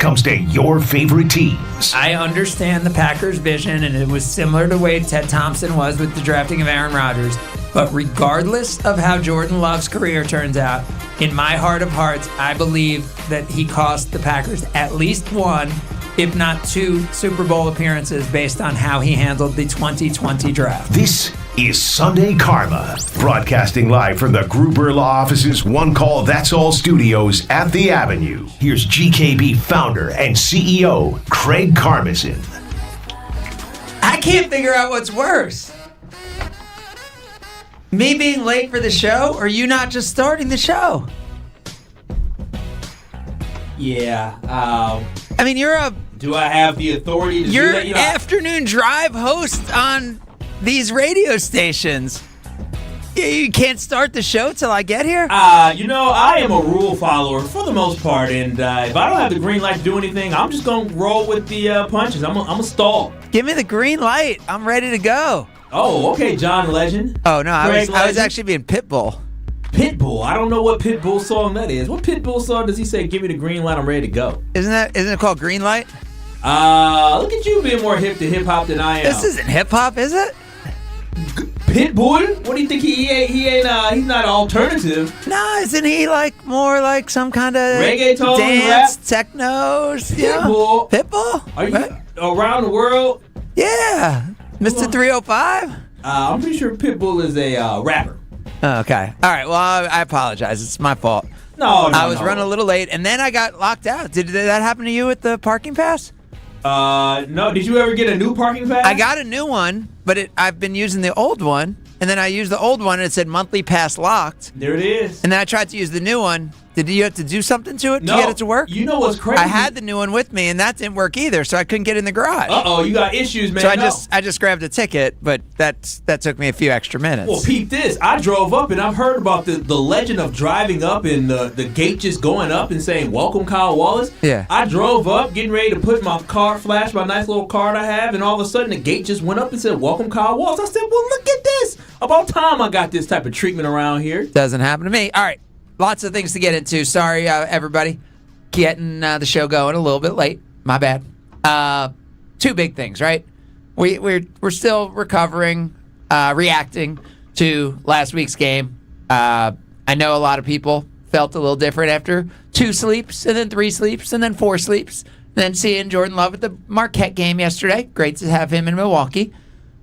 comes to your favorite teams. I understand the Packers' vision, and it was similar to the way Ted Thompson was with the drafting of Aaron Rodgers. But regardless of how Jordan Love's career turns out, in my heart of hearts, I believe that he cost the Packers at least one, if not two, Super Bowl appearances based on how he handled the 2020 draft. This is Sunday Karma, broadcasting live from the Gruber Law Office's One Call That's All studios at the Avenue. Here's GKB founder and CEO, Craig Karmazin. I can't figure out what's worse. Me being late for the show, or you not just starting the show? Yeah. I mean, you're a Do I have the authority to do you're that? an afternoon drive host on these radio stations. You can't start the show till I get here? I am a rule follower for the most part, and if I don't have the green light to do anything, I'm just going to roll with the punches. I'm a stall. Give me the green light. I'm ready to go. Oh, okay, John Legend. Oh, no, I was Legend. actually being Pitbull. Pitbull. I don't know what Pitbull song that is. What Pitbull song does he say, give me the green light, I'm ready to go? Isn't it called Green Light? Look at you being more hip to hip-hop than I am. This isn't hip-hop, is it? Pitbull? What do you think he's not alternative. No, isn't he more like some kind of Reggaeton, dance, rap? technos? Pitbull. Pitbull? Are you Right? around the world? Yeah. Mr. 305? I'm pretty sure Pitbull is a rapper. Oh, okay. All right. Well, I apologize. It's my fault. No, I was running a little late, and then I got locked out. Did that happen to you with the parking pass? No. Did you ever get a new parking pass? I got a new one, but I've been using the old one, and then I used the old one, and it said monthly pass locked. There it is. And then I tried to use the new one. Did you have to do something to it to get it to work? You know what's crazy? I had the new one with me, and that didn't work either, so I couldn't get in the garage. Uh-oh, you got issues, man. So No. I just grabbed a ticket, but that took me a few extra minutes. Well, peep this. I drove up, and I've heard about the legend of driving up and the gate just going up and saying, welcome, Kyle Wallace. Yeah. I drove up, getting ready to put my card, flash my nice little card I have, and all of a sudden the gate just went up and said, welcome, Kyle Wallace. I said, well, look at this. About time I got this type of treatment around here. Doesn't happen to me. All right. Lots of things to get into. Sorry, everybody. Getting the show going a little bit late. My bad. Two big things, right? We're still recovering, reacting to last week's game. I know a lot of people felt a little different after 2 sleeps, and then 3 sleeps, and then 4 sleeps. And then seeing Jordan Love at the Marquette game yesterday. Great to have him in Milwaukee.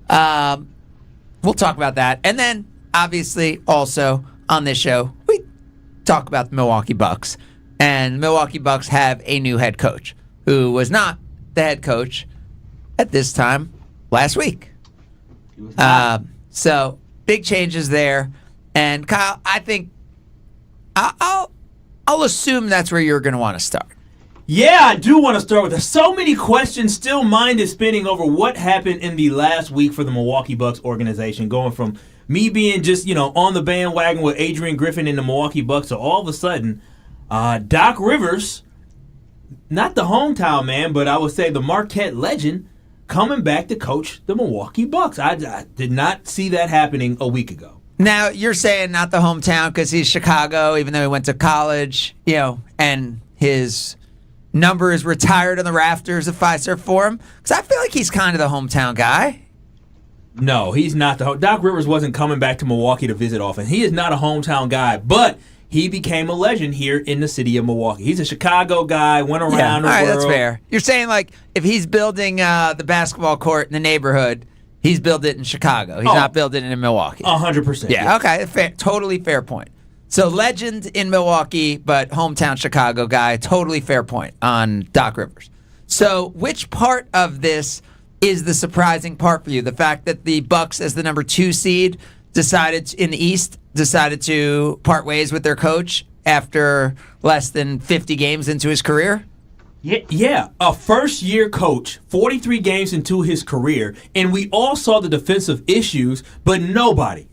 We'll talk about that. And then, obviously, also on this show, we talk about the Milwaukee Bucks. And the Milwaukee Bucks have a new head coach who was not the head coach at this time last week. So big changes there. And Kyle, I think I'll assume that's where you're going to want to start. Yeah, I do want to start with so many questions. Still mind is spinning over what happened in the last week for the Milwaukee Bucks organization, going from me being just, on the bandwagon with Adrian Griffin and the Milwaukee Bucks, so all of a sudden, Doc Rivers, not the hometown man, but I would say the Marquette legend, coming back to coach the Milwaukee Bucks. I did not see that happening a week ago. Now, you're saying not the hometown because he's Chicago, even though he went to college, and his number is retired on the rafters of Fiserv Forum. Because I feel like he's kind of the hometown guy. No, he's not. Doc Rivers wasn't coming back to Milwaukee to visit often. He is not a hometown guy, but he became a legend here in the city of Milwaukee. He's a Chicago guy, went around the all right, world. That's fair. You're saying, like, if he's building the basketball court in the neighborhood, he's built it in Chicago. He's not building it in Milwaukee. 100%. Yeah, okay. Totally fair point. So, legend in Milwaukee, but hometown Chicago guy. Totally fair point on Doc Rivers. So, which part of this is the surprising part for you? The fact that the Bucks, as the number 2 seed, decided to part ways with their coach after less than 50 games into his career? Yeah, a first-year coach, 43 games into his career, and we all saw the defensive issues, but nobody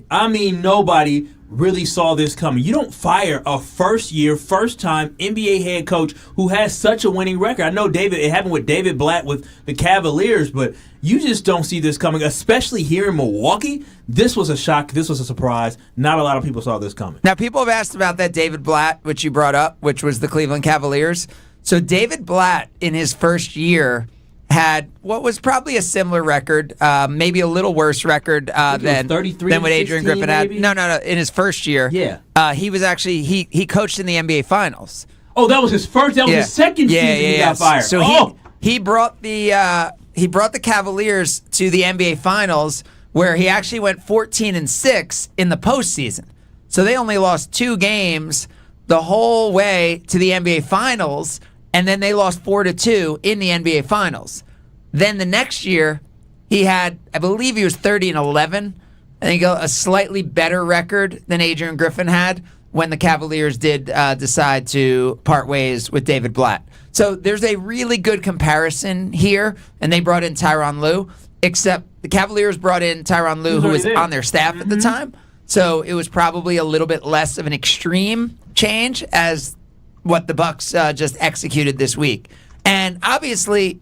really saw this coming. You don't fire a first-year, first-time NBA head coach who has such a winning record. I know it happened with David Blatt with the Cavaliers, but you just don't see this coming, especially here in Milwaukee. This was a shock. This was a surprise. Not a lot of people saw this coming. Now, people have asked about that David Blatt, which you brought up, which was the Cleveland Cavaliers. So David Blatt, in his first year, had what was probably a similar record, maybe a little worse record than what Adrian Griffin had. Maybe? No. In his first year, he was actually he coached in the NBA Finals. Oh, that was his first. That was his second season he got fired. So he brought the Cavaliers to the NBA Finals, where he actually went 14-6 in the postseason. So they only lost 2 games the whole way to the NBA Finals, and then they lost 4-2 in the NBA Finals. Then the next year, he had, I believe he was 30-11. I think a slightly better record than Adrian Griffin had when the Cavaliers did decide to part ways with David Blatt. So there's a really good comparison here, and they brought in Tyronn Lue, except the Cavaliers brought in Tyronn Lue, who was on their staff at the time. So it was probably a little bit less of an extreme change as what the Bucks just executed this week. And obviously,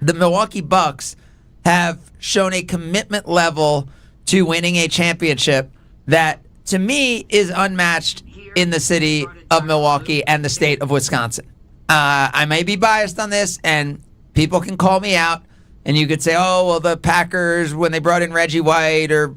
the Milwaukee Bucks have shown a commitment level to winning a championship that, to me, is unmatched in the city of Milwaukee and the state of Wisconsin. I may be biased on this, and people can call me out, and you could say, oh, well, the Packers, when they brought in Reggie White, or,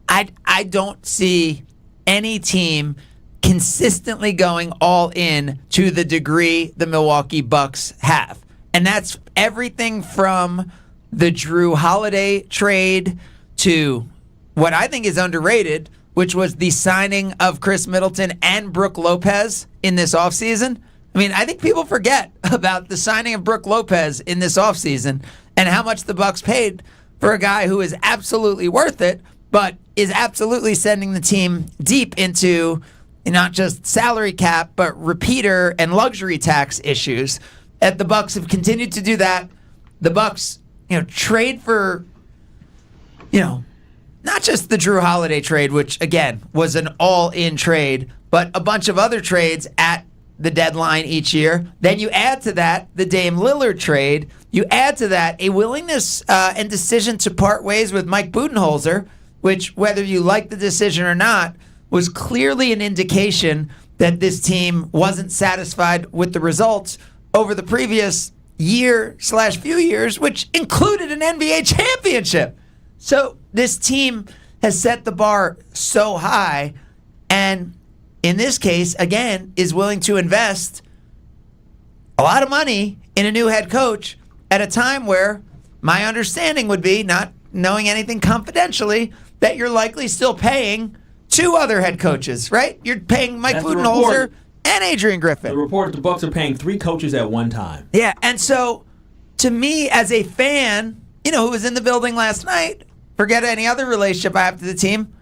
I don't see any team consistently going all in to the degree the Milwaukee Bucks have. And that's everything from the Drew Holiday trade to what I think is underrated, which was the signing of Chris Middleton and Brook Lopez in this offseason. I mean, I think people forget about the signing of Brook Lopez in this offseason and how much the Bucks paid for a guy who is absolutely worth it, but is absolutely sending the team deep into not just salary cap, but repeater and luxury tax issues. And the Bucks have continued to do that. The Bucks, trade for, not just the Drew Holiday trade, which again was an all-in trade, but a bunch of other trades at the deadline each year. Then you add to that the Dame Lillard trade. You add to that a willingness and decision to part ways with Mike Budenholzer, which, whether you like the decision or not, was clearly an indication that this team wasn't satisfied with the results over the previous year/few years, which included an NBA championship. So this team has set the bar so high, and in this case, again, is willing to invest a lot of money in a new head coach at a time where my understanding would be, not knowing anything confidentially, that you're likely still paying 2 other head coaches, right? You're paying Mike Budenholzer and Adrian Griffin. The report the Bucks are paying 3 coaches at one time. Yeah, and so to me as a fan, who was in the building last night, forget any other relationship I have to the team,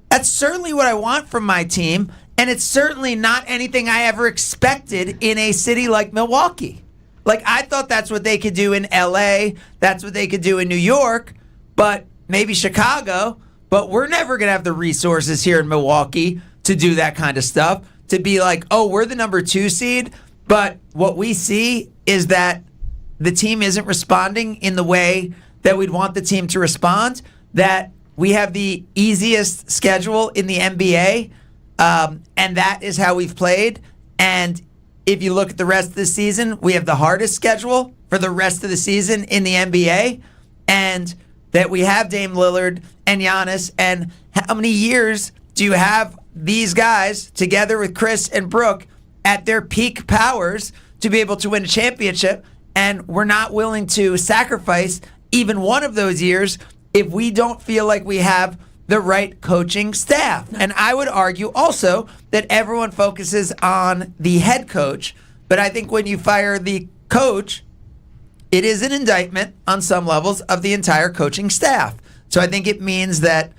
that's certainly what I want from my team, and it's certainly not anything I ever expected in a city like Milwaukee. Like, I thought that's what they could do in LA, that's what they could do in New York, but maybe Chicago. But we're never going to have the resources here in Milwaukee to do that kind of stuff, to be like, oh, we're the number 2 seed. But what we see is that the team isn't responding in the way that we'd want the team to respond, that we have the easiest schedule in the NBA, and that is how we've played. And if you look at the rest of the season, we have the hardest schedule for the rest of the season in the NBA. And that we have Dame Lillard and Giannis, and how many years do you have these guys together with Chris and Brook at their peak powers to be able to win a championship? And we're not willing to sacrifice even one of those years if we don't feel like we have the right coaching staff. And I would argue also that everyone focuses on the head coach, but I think when you fire the coach, it is an indictment on some levels of the entire coaching staff. So I think it means that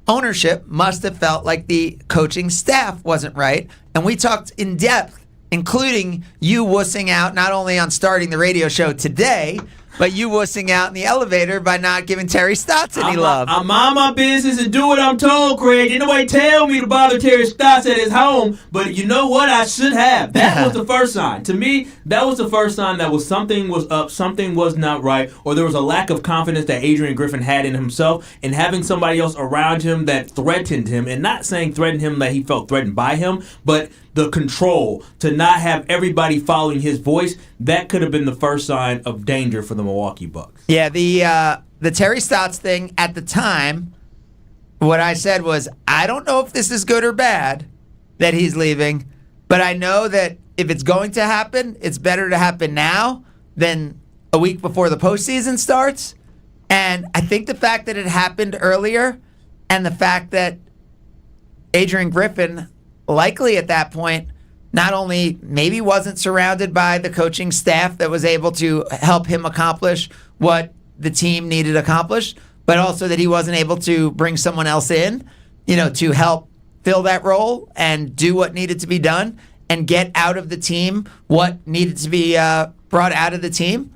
ownership must have felt like the coaching staff wasn't right. And we talked in depth, including you wussing out not only on starting the radio show today, but you wussing out in the elevator by not giving Terry Stotts any love. I'm on my business and do what I'm told, Craig. Ain't nobody tell me to bother Terry Stotts at his home, but you know what? I should have. That was the first sign. To me, that was the first sign that something was up, something was not right, or there was a lack of confidence that Adrian Griffin had in himself, and having somebody else around him that threatened him, and not saying threatened him that he felt threatened by him, but the control, to not have everybody following his voice, that could have been the first sign of danger for the Milwaukee Bucks. Yeah, the Terry Stotts thing at the time, what I said was, I don't know if this is good or bad that he's leaving, but I know that if it's going to happen, it's better to happen now than a week before the postseason starts. And I think the fact that it happened earlier and the fact that Adrian Griffin likely at that point not only maybe wasn't surrounded by the coaching staff that was able to help him accomplish what the team needed accomplished, but also that he wasn't able to bring someone else in, to help fill that role and do what needed to be done and get out of the team what needed to be brought out of the team.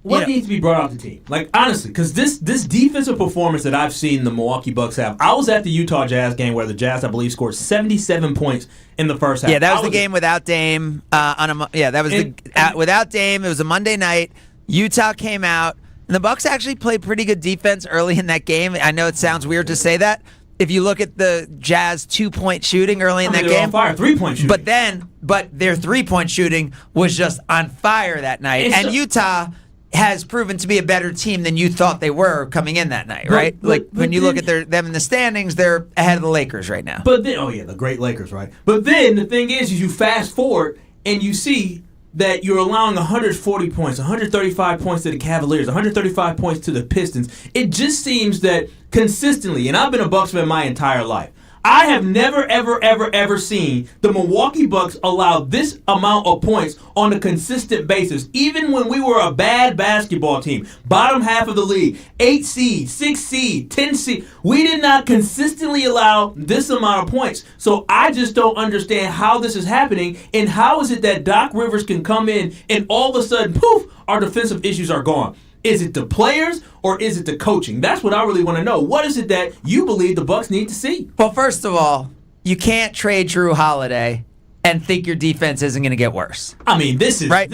What needs to be brought out of the team? Like, honestly, because this defensive performance that I've seen the Milwaukee Bucks have, I was at the Utah Jazz game where the Jazz, I believe, scored 77 points in the first half. Yeah, that was the game without Dame. Without Dame. It was a Monday night. Utah came out, and the Bucks actually played pretty good defense early in that game. I know it sounds weird to say that. If you look at the Jazz 2-point shooting early in that game, on fire, 3-point shooting. But their 3-point shooting was just on fire that night. And Utah has proven to be a better team than you thought they were coming in that night, right? When you look at them in the standings, they're ahead of the Lakers right now. But then, the great Lakers, right? But then the thing is you fast forward and you see that you're allowing 140 points, 135 points to the Cavaliers, 135 points to the Pistons. It just seems that consistently, and I've been a Bucks fan my entire life, I have never, ever, ever, ever seen the Milwaukee Bucks allow this amount of points on a consistent basis. Even when we were a bad basketball team, bottom half of the league, 8 seed, 6 seed, 10 seed, we did not consistently allow this amount of points. So I just don't understand how this is happening, and how is it that Doc Rivers can come in and all of a sudden, poof, our defensive issues are gone. Is it the players or is it the coaching? That's what I really want to know. What is it that you believe the Bucks need to see? Well, first of all, you can't trade Drew Holiday and think your defense isn't going to get worse. I mean, this is right?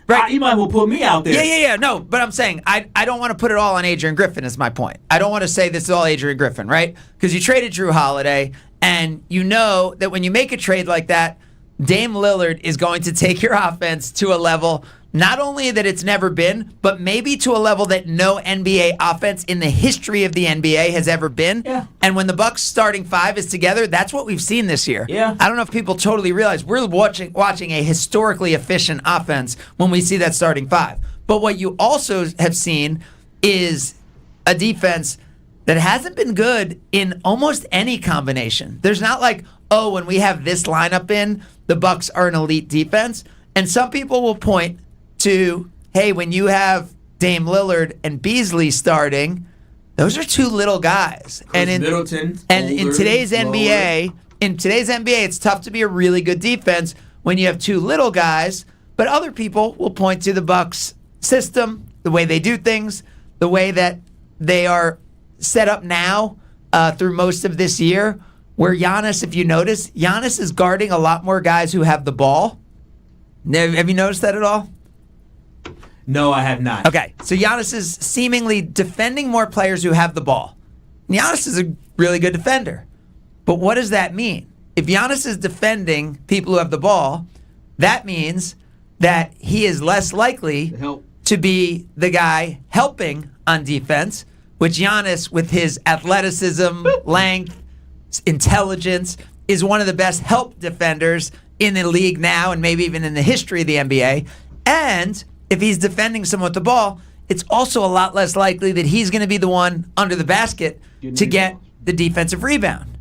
Right. You might as well put me out there. Yeah. No, but I'm saying I don't want to put it all on Adrian Griffin is my point. I don't want to say this is all Adrian Griffin, right? Because you traded Drew Holiday, and you know that when you make a trade like that, Dame Lillard is going to take your offense to a level not only that it's never been, but maybe to a level that no NBA offense in the history of the NBA has ever been. Yeah. And when the Bucks starting five is together, that's what we've seen this year. Yeah. I don't know if people totally realize we're watching a historically efficient offense when we see that starting five. But what you also have seen is a defense that hasn't been good in almost any combination. There's not like, oh, when we have this lineup in, the Bucks are an elite defense. And some people will point to, hey, when you have Dame Lillard and Beasley starting, those are two little guys. And in today's NBA, it's tough to be a really good defense when you have two little guys. But other people will point to the Bucks system, the way they do things, the way that they are set up now through most of this year, where Giannis, if you notice, Giannis is guarding a lot more guys who have the ball. Have you noticed that at all? No, I have not. Okay, so Giannis is seemingly defending more players who have the ball. Giannis is a really good defender. But what does that mean? If Giannis is defending people who have the ball, that means that he is less likely to be the guy helping on defense, which Giannis, with his athleticism, length, intelligence, is one of the best help defenders in the league now and maybe even in the history of the NBA. And if he's defending someone with the ball, it's also a lot less likely that he's going to be the one under the basket to get the defensive rebound.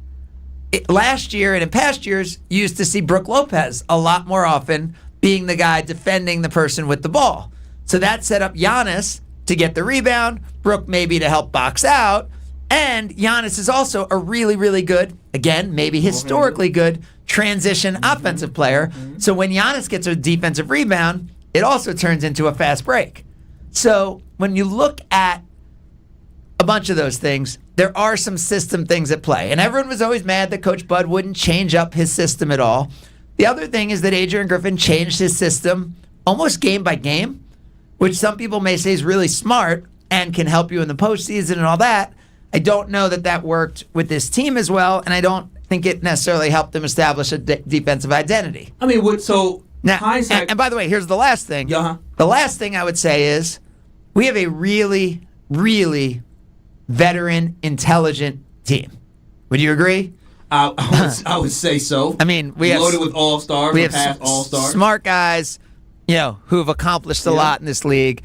Last year and in past years, you used to see Brook Lopez a lot more often being the guy defending the person with the ball. So that set up Giannis to get the rebound, Brook maybe to help box out, and Giannis is also a really, really good, again, maybe historically good, transition offensive player. So when Giannis gets a defensive rebound, it also turns into a fast break. So when you look at a bunch of those things, there are some system things at play. And everyone was always mad that Coach Bud wouldn't change up his system at all. The other thing is that Adrian Griffin changed his system almost game by game, which some people may say is really smart and can help you in the postseason and all that. I don't know that that worked with this team as well, and I don't think it necessarily helped him establish a defensive identity. I mean, Now, hindsight. and by the way, here's the last thing. Uh-huh. The last thing I would say is we have a really, really veteran, intelligent team. Would you agree? I would say so. I mean, we have loaded with all-stars, we have past all-stars. smart guys, who have accomplished a lot in this league.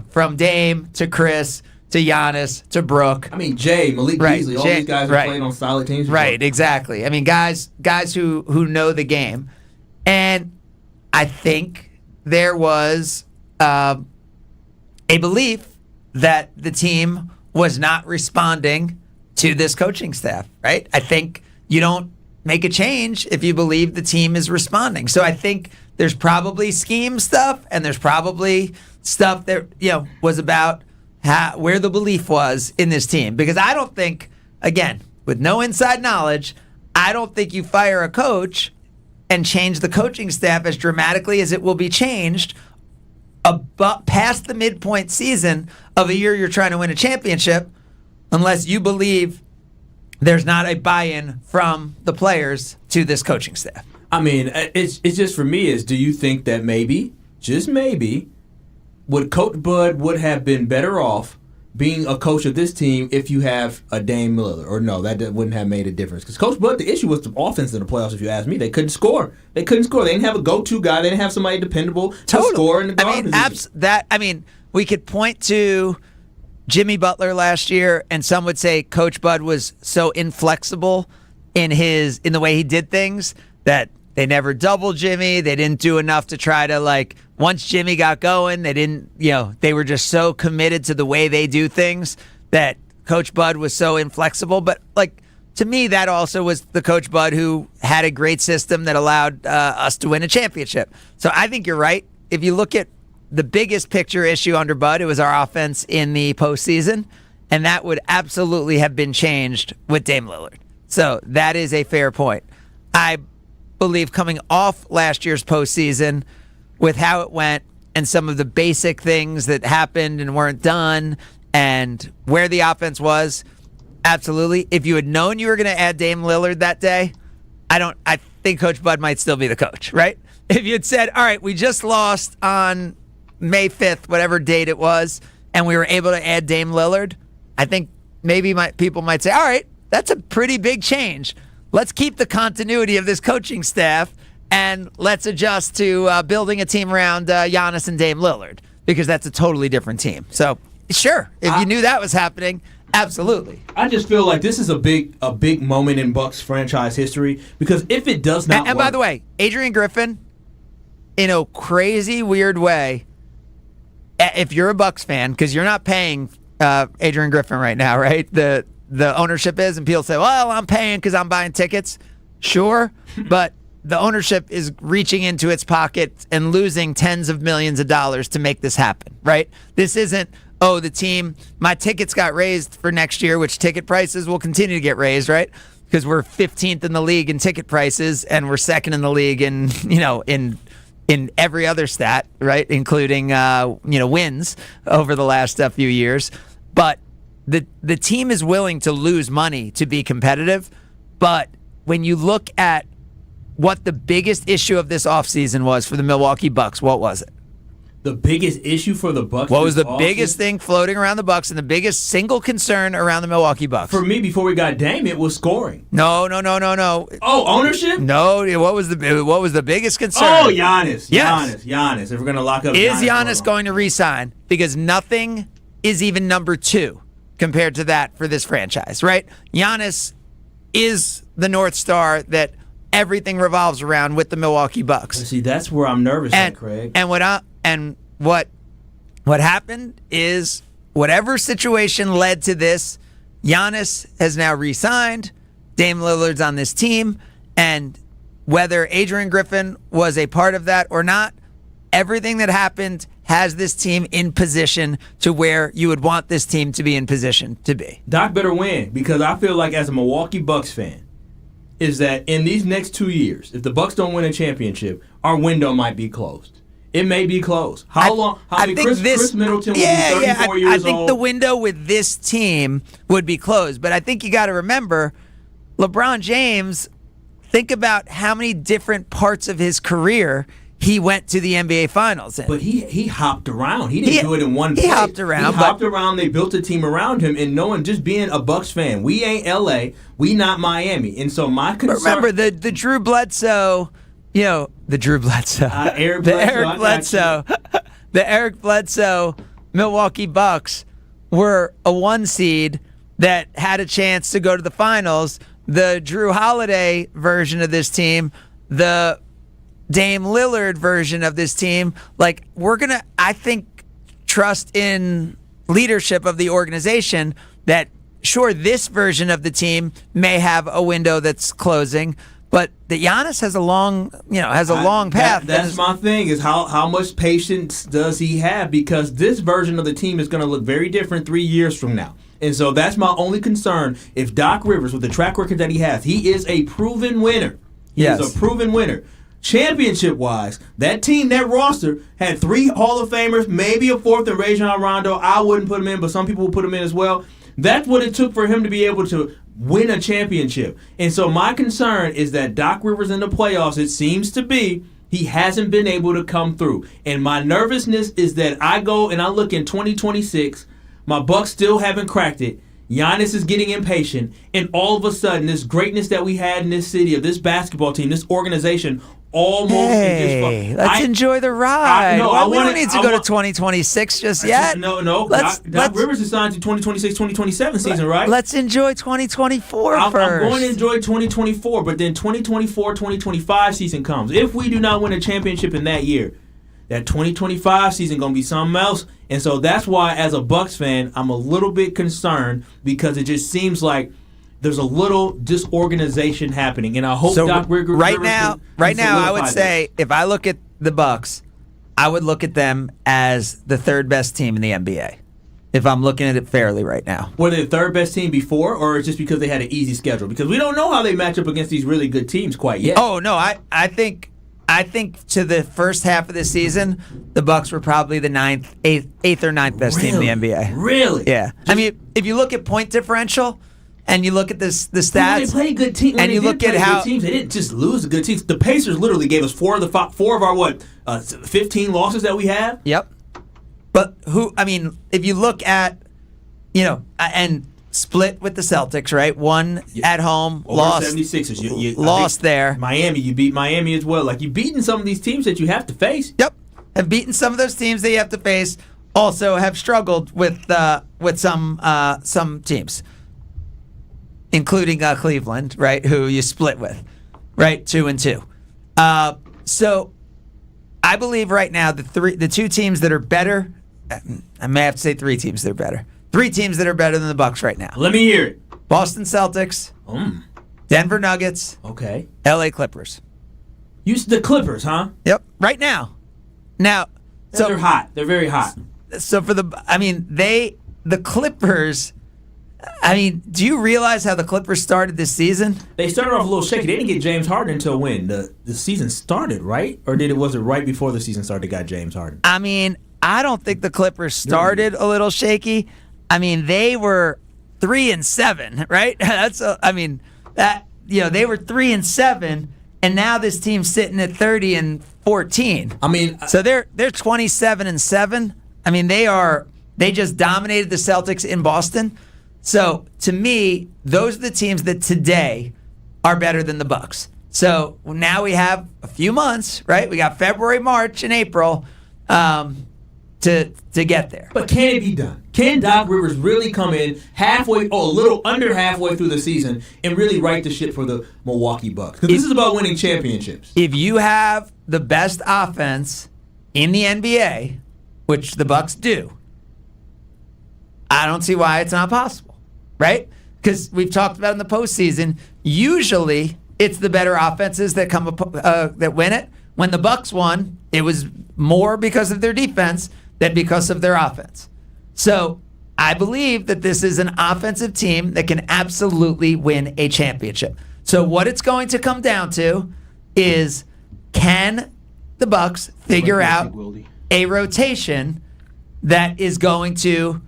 From Dame to Chris to Giannis to Brooke. I mean, Malik Beasley, all these guys have played on solid teams before. Right, exactly. I mean, guys who know the game. And I think there was a belief that the team was not responding to this coaching staff, right? I think you don't make a change if you believe the team is responding. So I think there's probably scheme stuff, and there's probably stuff that was about where the belief was in this team. Because I don't think, again, with no inside knowledge, I don't think you fire a coach and change the coaching staff as dramatically as it will be changed past the midpoint season of a year you're trying to win a championship, unless you believe there's not a buy-in from the players to this coaching staff. I mean, it's just for me is, do you think that maybe, just maybe, would Coach Bud would have been better off being a coach of this team if you have a Dame Lillard? Or no, that wouldn't have made a difference. Because Coach Bud, the issue was the offense in the playoffs, if you ask me. They couldn't score. They didn't have a go-to guy. They didn't have somebody dependable to score in the guard position. We could point to Jimmy Butler last year, and some would say Coach Bud was so inflexible in the way he did things that they never doubled Jimmy. They didn't do enough to try to, once Jimmy got going, they were just so committed to the way they do things that Coach Bud was so inflexible. But, to me, that also was the Coach Bud who had a great system that allowed us to win a championship. So I think you're right. If you look at the biggest picture issue under Bud, it was our offense in the postseason, and that would absolutely have been changed with Dame Lillard. So that is a fair point. I believe coming off last year's postseason with how it went and some of the basic things that happened and weren't done and where the offense was, absolutely. If you had known you were going to add Dame Lillard that day, I think Coach Bud might still be the coach, right? If you had said, all right, we just lost on May 5th, whatever date it was, and we were able to add Dame Lillard, I think maybe people might say, all right, that's a pretty big change. Let's keep the continuity of this coaching staff, and let's adjust to building a team around Giannis and Dame Lillard, because that's a totally different team. So, sure, if you knew that was happening, absolutely. I just feel like this is a big moment in Bucks franchise history, because if it does not and work, by the way, Adrian Griffin, in a crazy, weird way, if you're a Bucks fan, because you're not paying Adrian Griffin right now, right? The ownership is, and people say, well, I'm paying because I'm buying tickets. Sure, but the ownership is reaching into its pocket and losing tens of millions of dollars to make this happen, right? This isn't, the team, my tickets got raised for next year, which ticket prices will continue to get raised, right? Because we're 15th in the league in ticket prices, and we're second in the league in every other stat, right, including wins over the last few years. But the team is willing to lose money to be competitive. But when you look at what the biggest issue of this offseason was for the Milwaukee Bucks, what was it? The biggest issue for the Bucks. What was the biggest thing floating around the Bucks and the biggest single concern around the Milwaukee Bucks? For me, before we got Dame, it was scoring. No. Oh, ownership? No. What was the biggest concern? Oh, Giannis. Yes. Giannis. If we're gonna lock up, is Giannis going to re-sign? Because nothing is even number 2 compared to that for this franchise, right? Giannis is the North Star that everything revolves around with the Milwaukee Bucks. See, that's where I'm nervous at, Craig. And what happened is whatever situation led to this, Giannis has now re-signed. Dame Lillard's on this team, and whether Adrian Griffin was a part of that or not, everything that happened has this team in position to where you would want this team to be in position to be. Doc better win, because I feel like as a Milwaukee Bucks fan, is that in these next 2 years, if the Bucks don't win a championship, our window might be closed. It may be closed. Chris Middleton will be 34 years old. I think the window with this team would be closed. But I think you got to remember, LeBron James, think about how many different parts of his career he went to the NBA Finals in. But he hopped around. He didn't do it in one place. He hopped around. He hopped around. They built a team around him, and knowing, just being a Bucks fan, we ain't LA, we not Miami, and so my concern. Remember the Drew Bledsoe, the Drew Bledsoe, Eric the Bledsoe, Eric Bledsoe, the Eric Bledsoe Milwaukee Bucks were a 1 seed that had a chance to go to the finals. The Drew Holiday version of this team, the Dame Lillard version of this team, we're going to, I think, trust in leadership of the organization that, sure, this version of the team may have a window that's closing, but the Giannis has a long path. That's my thing, is how much patience does he have? Because this version of the team is going to look very different 3 years from now. And so that's my only concern. If Doc Rivers, with the track record that he has, he is a proven winner. He is a proven winner. Championship-wise, that team, that roster, had 3 Hall of Famers, maybe a 4th in Rajon Rondo. I wouldn't put him in, but some people will put him in as well. That's what it took for him to be able to win a championship. And so my concern is that Doc Rivers in the playoffs, it seems to be, he hasn't been able to come through. And my nervousness is that I go and I look in 2026, my Bucks still haven't cracked it. Giannis is getting impatient, and all of a sudden, this greatness that we had in this city, of this basketball team, this organization, almost. Let's enjoy the ride. We don't need to go to 2026 just yet. No. Doc Rivers is signed to 2026-2027 season, right? Let's enjoy 2024 first. I'm going to enjoy 2024, but then 2024-2025 season comes. If we do not win a championship in that year, that 2025 season going to be something else. And so that's why, as a Bucks fan, I'm a little bit concerned, because it just seems like there's a little disorganization happening. And I hope Doc Rivers right now, I would say, if I look at the Bucks, I would look at them as the 3rd best team in the NBA. If I'm looking at it fairly right now. Were they the 3rd best team before, or just because they had an easy schedule? Because we don't know how they match up against these really good teams quite yet. Oh, no, I think to the first half of the season, the Bucks were probably the 8th or 9th best team in the NBA. Really? Yeah. I mean, if you look at point differential and you look at the stats, they play good teams. And you look at how teams, they didn't just lose the good teams. The Pacers literally gave us 4 of our 15 losses that we have. Yep. But if you look at, and split with the Celtics, right? One at home, over lost. 76ers. You lost there. Miami, you beat Miami as well. You've beaten some of these teams that you have to face. Yep. Have beaten some of those teams that you have to face. Also have struggled with some teams, including Cleveland, right? Who you split with, right? 2-2. So I believe right now the 2 teams that are better. I may have to say 3 teams that are better. 3 teams that are better than the Bucks right now. Let me hear it. Boston Celtics, Denver Nuggets, okay, LA Clippers. The Clippers, huh? Yep, right now. So they're hot. They're very hot. So the Clippers, do you realize how the Clippers started this season? They started off a little shaky. They didn't get James Harden until when? The season started, right? Or was it right before the season started they got James Harden? I don't think the Clippers started a little shaky. They were 3-7, right? They were 3-7, and now this team's sitting at 30-14. So they're 27-7. They just dominated the Celtics in Boston. So to me, those are the teams that today are better than the Bucks. So now we have a few months, right? We got February, March, and April. To get there. But can it be done? Can Doc Rivers really come in a little under halfway through the season and really right the ship for the Milwaukee Bucks? Because this is about winning championships. If you have the best offense in the NBA, which the Bucks do, I don't see why it's not possible, right? Because we've talked about in the postseason, usually it's the better offenses that that win it. When the Bucks won, it was more because of their defense than because of their offense. So I believe that this is an offensive team that can absolutely win a championship. So what it's going to come down to is, can the Bucks figure out a rotation that is going to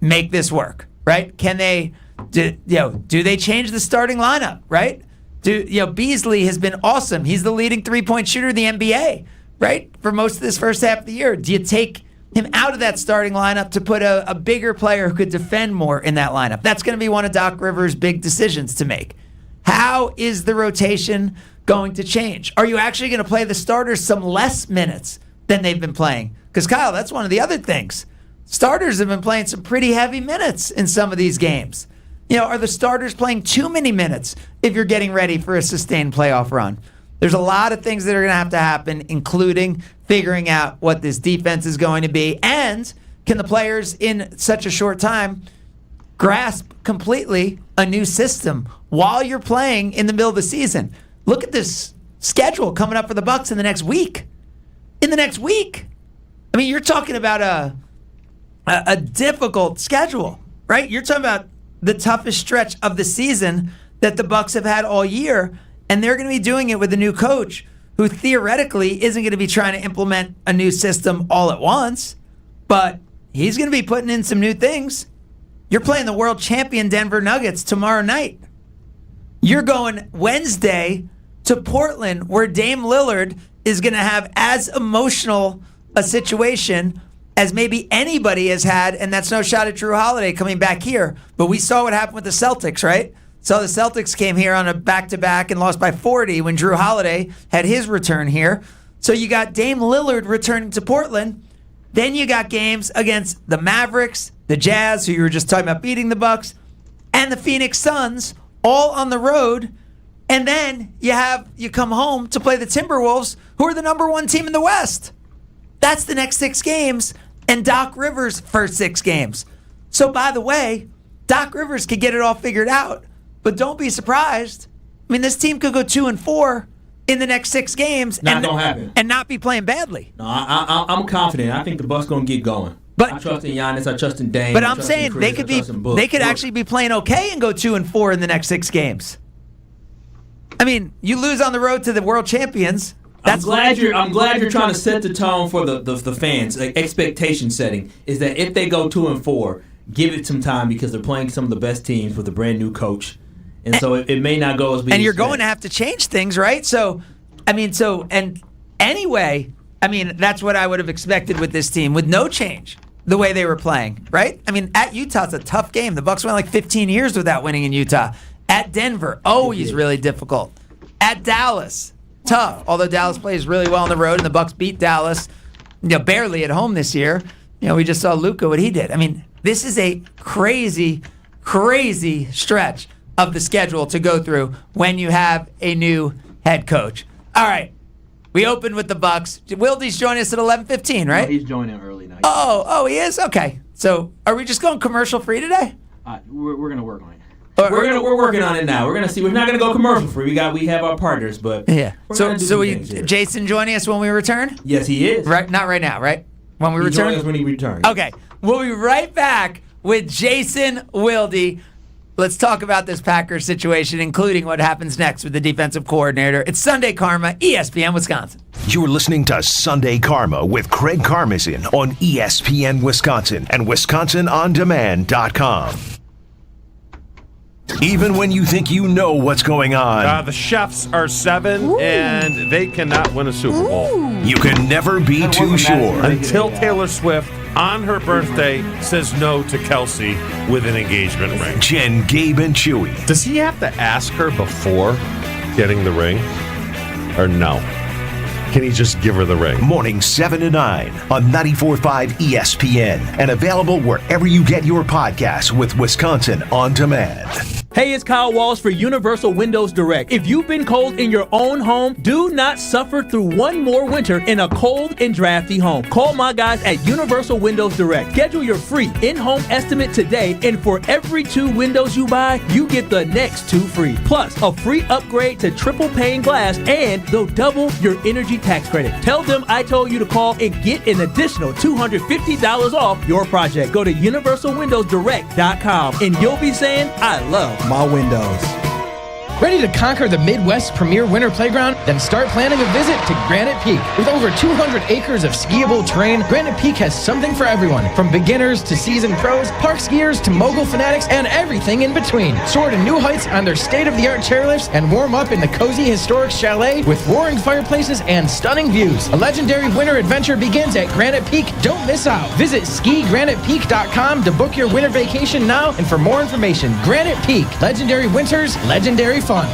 make this work, right? Can they Do they change the starting lineup, right? Beasley has been awesome. He's the leading three-point shooter in the NBA, right? For most of this first half of the year. Do you take him out of that starting lineup to put a bigger player who could defend more in that lineup? That's going to be one of Doc Rivers' big decisions to make. How is the rotation going to change? Are you actually going to play the starters some less minutes than they've been playing? Because, Kyle, that's one of the other things. Starters have been playing some pretty heavy minutes in some of these games. Are the starters playing too many minutes if you're getting ready for a sustained playoff run? There's a lot of things that are going to happen, including figuring out what this defense is going to be. And can the players in such a short time grasp completely a new system while you're playing in the middle of the season? Look at this schedule coming up for the Bucks in the next week. I mean, you're talking about a difficult schedule, right? You're talking about the toughest stretch of the season that the Bucks have had all year, and they're going to be doing it with a new coach who theoretically isn't going to be trying to implement a new system all at once, but he's going to be putting in some new things. You're playing the world champion Denver Nuggets tomorrow night. You're going Wednesday to Portland, where Dame Lillard is going to have as emotional a situation as maybe anybody has had, and that's no shot at Drew Holiday coming back here. But we saw what happened with the Celtics, right? So the Celtics came here on a back-to-back and lost by 40 when Drew Holiday had his return here. So you got Dame Lillard returning to Portland. Then you got games against the Mavericks, the Jazz, who you were just talking about beating the Bucks, and the Phoenix Suns, all on the road. And then you come home to play the Timberwolves, who are the number one team in the West. That's the next 6 games. And Doc Rivers' first 6 games. So, by the way, Doc Rivers could get it all figured out, but don't be surprised. I mean, this team could go 2-4 in the next 6 games Not gonna happen. And not be playing badly. No, I'm confident. I think the Bucks gonna get going. But I trust in Giannis. I trust in Dame. But I'm saying they could actually be playing okay and go 2-4 in the next 6 games. I mean, you lose on the road to the world champions. I'm glad you're trying to set the tone for the fans. Like, expectation setting is that if they go 2-4, give it some time because they're playing some of the best teams with a brand new coach, and so it may not go as we. And you're going to have to change things, right? Anyway, that's what I would have expected with this team with no change the way they were playing, right? I mean, at Utah, it's a tough game. The Bucks went like 15 years without winning in Utah. At Denver, always really difficult. At Dallas. Tough, although Dallas plays really well on the road, and the Bucks beat Dallas, barely at home this year. We just saw Luka, what he did. I mean, this is a crazy, crazy stretch of the schedule to go through when you have a new head coach. All right, we opened with the Bucks. Wildy's joining us at 11:15, right? No, he's joining early now. Oh, he is? Okay. So, are we just going commercial free today? We're going to work on it. We're working on it now. We're gonna see. We're not gonna go commercial free. We have our partners, but yeah. So things Jason joining us when we return? Yes, he is. Right, not right now, right? When we return. Join us when he returns. Okay, we'll be right back with Jason Wilde. Let's talk about this Packers situation, including what happens next with the defensive coordinator. It's Sunday Karma, ESPN Wisconsin. You're listening to Sunday Karma with Craig Karmazin on ESPN Wisconsin and WisconsinOnDemand.com. Even when you think you know what's going on, the Chefs are 7, and they cannot win a Super Bowl. You can never be too sure. Until Taylor Swift, on her birthday, says no to Kelsey with an engagement ring. Jen, Gabe, and Chewy. Does he have to ask her before getting the ring? Or no? Can he just give her the ring? Mornings 7 to 9 on 94.5 ESPN and available wherever you get your podcasts with Wisconsin On Demand. Hey, it's Kyle Walsh for Universal Windows Direct. If you've been cold in your own home, do not suffer through one more winter in a cold and drafty home. Call my guys at Universal Windows Direct. Schedule your free in-home estimate today, and for every 2 windows you buy, you get the next 2 free. Plus, a free upgrade to triple pane glass, and they'll double your energy tax credit. Tell them I told you to call and get an additional $250 off your project. Go to UniversalWindowsDirect.com, and you'll be saying, I love my windows. Ready to conquer the Midwest's premier winter playground? Then start planning a visit to Granite Peak. With over 200 acres of skiable terrain, Granite Peak has something for everyone, from beginners to seasoned pros, park skiers to mogul fanatics, and everything in between. Soar to new heights on their state-of-the-art chairlifts and warm up in the cozy historic chalet with roaring fireplaces and stunning views. A legendary winter adventure begins at Granite Peak. Don't miss out. Visit skigranitepeak.com to book your winter vacation now, and for more information, Granite Peak. Legendary winters, legendary fun.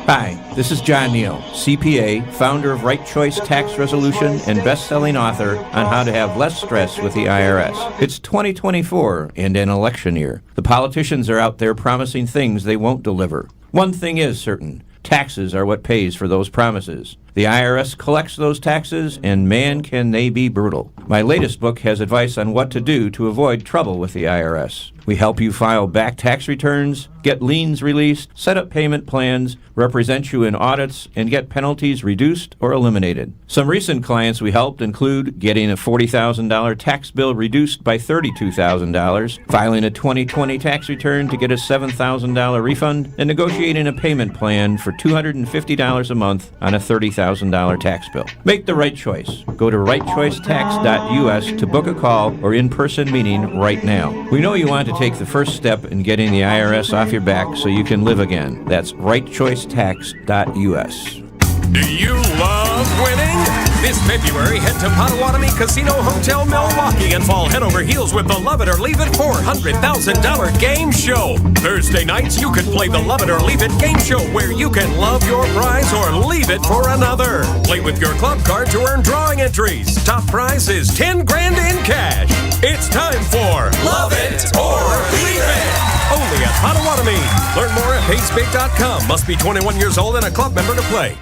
Hi, this is John Neal, CPA, founder of Right Choice Tax Resolution and best-selling author on how to have less stress with the IRS. It's 2024 and an election year. The politicians are out there promising things they won't deliver. One thing is certain. Taxes are what pays for those promises. The IRS collects those taxes, and man, can they be brutal. My latest book has advice on what to do to avoid trouble with the IRS. We help you file back tax returns, get liens released, set up payment plans, represent you in audits, and get penalties reduced or eliminated. Some recent clients we helped include getting a $40,000 tax bill reduced by $32,000, filing a 2020 tax return to get a $7,000 refund, and negotiating a payment plan for $250 a month on a $30,000 tax bill. Make the right choice. Go to rightchoicetax.us to book a call or in-person meeting right now. We know you want to take the first step in getting the IRS off your back so you can live again. That's rightchoicetax.us. Do you love winning? This February, head to Potawatomi Casino Hotel Milwaukee and fall head over heels with the Love It or Leave It $400,000 game show. Thursday nights, you can play the Love It or Leave It game show where you can love your prize or leave it for another. Play with your club card to earn drawing entries. Top prize is $10,000 in cash. It's time for Love It or Leave It. Only at Potawatomi. Learn more at PaceBig.com. Must be 21 years old and a club member to play.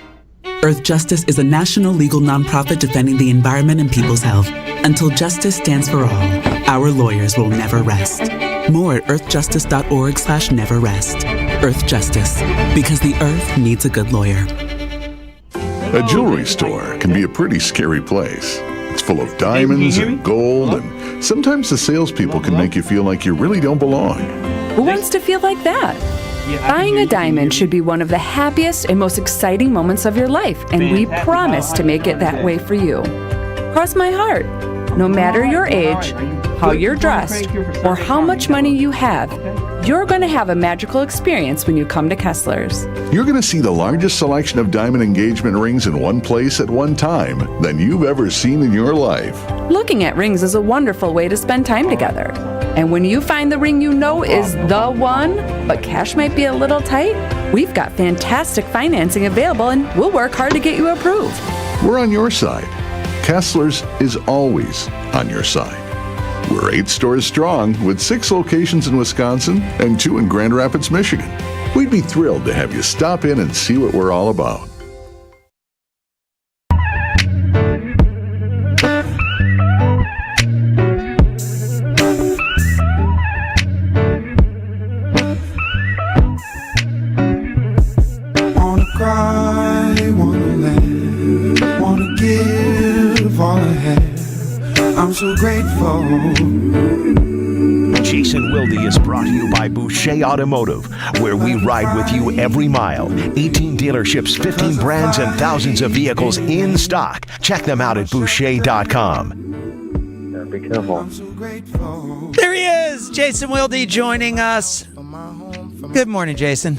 Earth Justice is a national legal nonprofit defending the environment and people's health. Until justice stands for all, our lawyers will never rest. More at earthjustice.org/neverrest. Earth Justice, because the earth needs a good lawyer. A jewelry store can be a pretty scary place. It's full of diamonds and gold, and sometimes the salespeople can make you feel like you really don't belong. Who wants to feel like that? Buying a diamond should be one of the happiest and most exciting moments of your life, and we promise to make it that way for you. Cross my heart. No matter your age, how you're dressed, or how much money you have, you're going to have a magical experience when you come to Kessler's. You're going to see the largest selection of diamond engagement rings in one place at one time than you've ever seen in your life. Looking at rings is a wonderful way to spend time together. And when you find the ring you know is the one, but cash might be a little tight, we've got fantastic financing available and we'll work hard to get you approved. We're on your side. Kessler's is always on your side. We're 8 stores strong with 6 locations in Wisconsin and 2 in Grand Rapids, Michigan. We'd be thrilled to have you stop in and see what we're all about. Wanna cry, wanna laugh, wanna give all I have. I'm so grateful. Jason Wilde is brought to you by Boucher Automotive, where we ride with you every mile. 18 dealerships, 15 brands, and thousands of vehicles in stock. Check them out at Boucher.com. Be careful. There he is, Jason Wilde joining us. Good morning, Jason.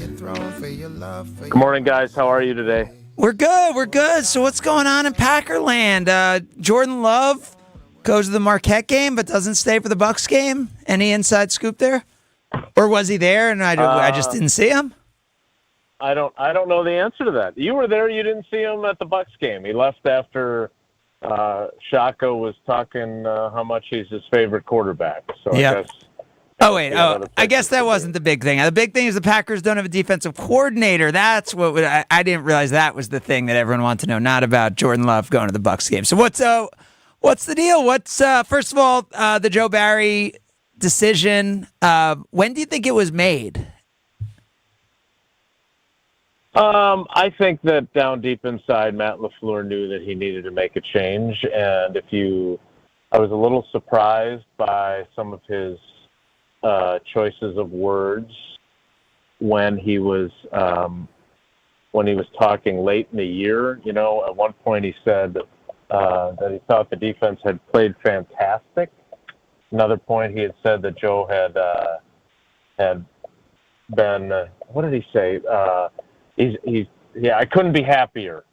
Good morning, guys. How are you today? We're good. So what's going on in Packerland? Jordan Love goes to the Marquette game but doesn't stay for the Bucks game. Any inside scoop there? Or was he there and I just didn't see him? I don't know the answer to that. You were there. You didn't see him at the Bucks game. He left after Shaka was talking how much he's his favorite quarterback. So yeah. I guess. I guess that wasn't the big thing. The big thing is the Packers don't have a defensive coordinator. That's what I didn't realize that was the thing that everyone wanted to know, not about Jordan Love going to the Bucks game. So what's the deal? What's first of all the Joe Barry decision? When do you think it was made? I think that down deep inside, Matt LaFleur knew that he needed to make a change, and I was a little surprised by some of his choices of words when he was when he was talking late in the year. You know, at one point he said that he thought the defense had played fantastic. Another point, he had said that Joe had been, what did he say? I couldn't be happier,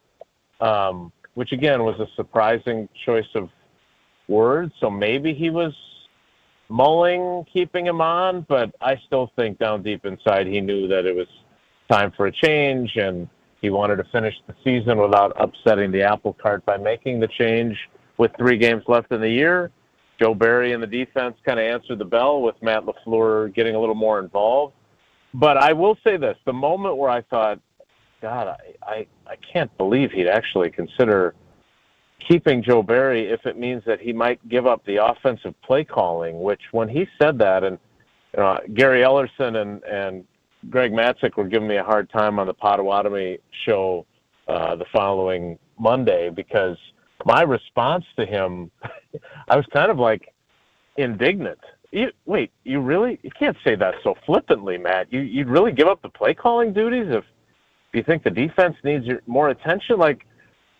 which again was a surprising choice of words. So maybe he was mulling keeping him on, but I still think down deep inside he knew that it was time for a change, and he wanted to finish the season without upsetting the apple cart by making the change with 3 games left in the year. Joe Barry and the defense kind of answered the bell with Matt LaFleur getting a little more involved. But I will say this, the moment where I thought, God, I can't believe he'd actually consider keeping Joe Barry if it means that he might give up the offensive play calling, which when he said that, and Gary Ellerson and Greg Matzik were giving me a hard time on the Potawatomi show the following Monday, because my response to him, I was kind of like indignant. You can't say that so flippantly, Matt. You'd really give up the play calling duties if you think the defense needs more attention? Like,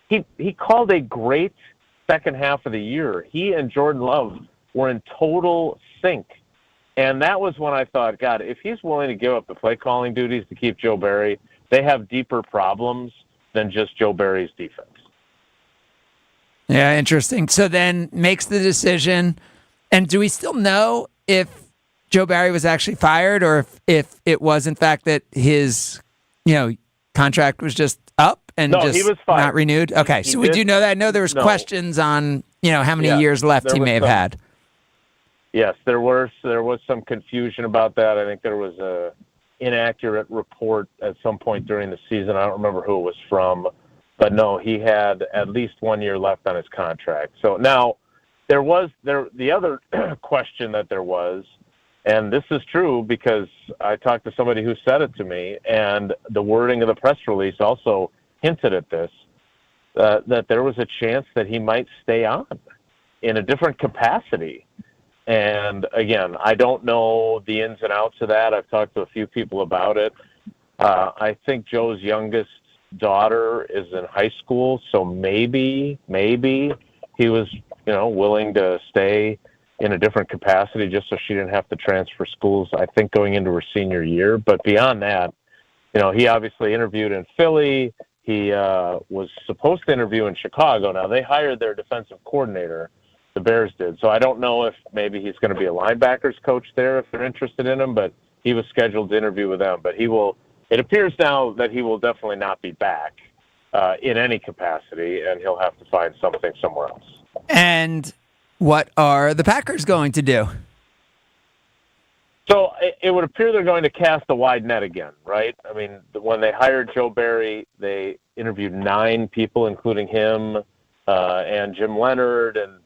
he called a great second half of the year. He and Jordan Love were in total sync. And that was when I thought, God, if he's willing to give up the play calling duties to keep Joe Barry, they have deeper problems than just Joe Barry's defense. Yeah, interesting. So then makes the decision. And do we still know if Joe Barry was actually fired, or if it was in fact that his, contract was just up and he was fired. Not renewed? Okay, so we do know that. I know there was questions on, how many years left he may have had. Yes, there was some confusion about that. I think there was a inaccurate report at some point during the season. I don't remember who it was from, but no, he had at least 1 year left on his contract. So now the other question that there was, and this is true because I talked to somebody who said it to me, and the wording of the press release also hinted at this, that there was a chance that he might stay on in a different capacity. And again, I don't know the ins and outs of that. I've talked to a few people about it. I think Joe's youngest daughter is in high school, so maybe he was, willing to stay in a different capacity just so she didn't have to transfer schools, I think, going into her senior year. But beyond that, he obviously interviewed in Philly. He was supposed to interview in Chicago. Now, they hired their defensive coordinator, the Bears did. So I don't know if maybe he's going to be a linebackers coach there if they're interested in him, but he was scheduled to interview with them. But it appears now that he will definitely not be back in any capacity, and he'll have to find something somewhere else. And what are the Packers going to do? So it would appear they're going to cast a wide net again, right? I mean, when they hired Joe Barry, they interviewed 9 people, including him and Jim Leonard and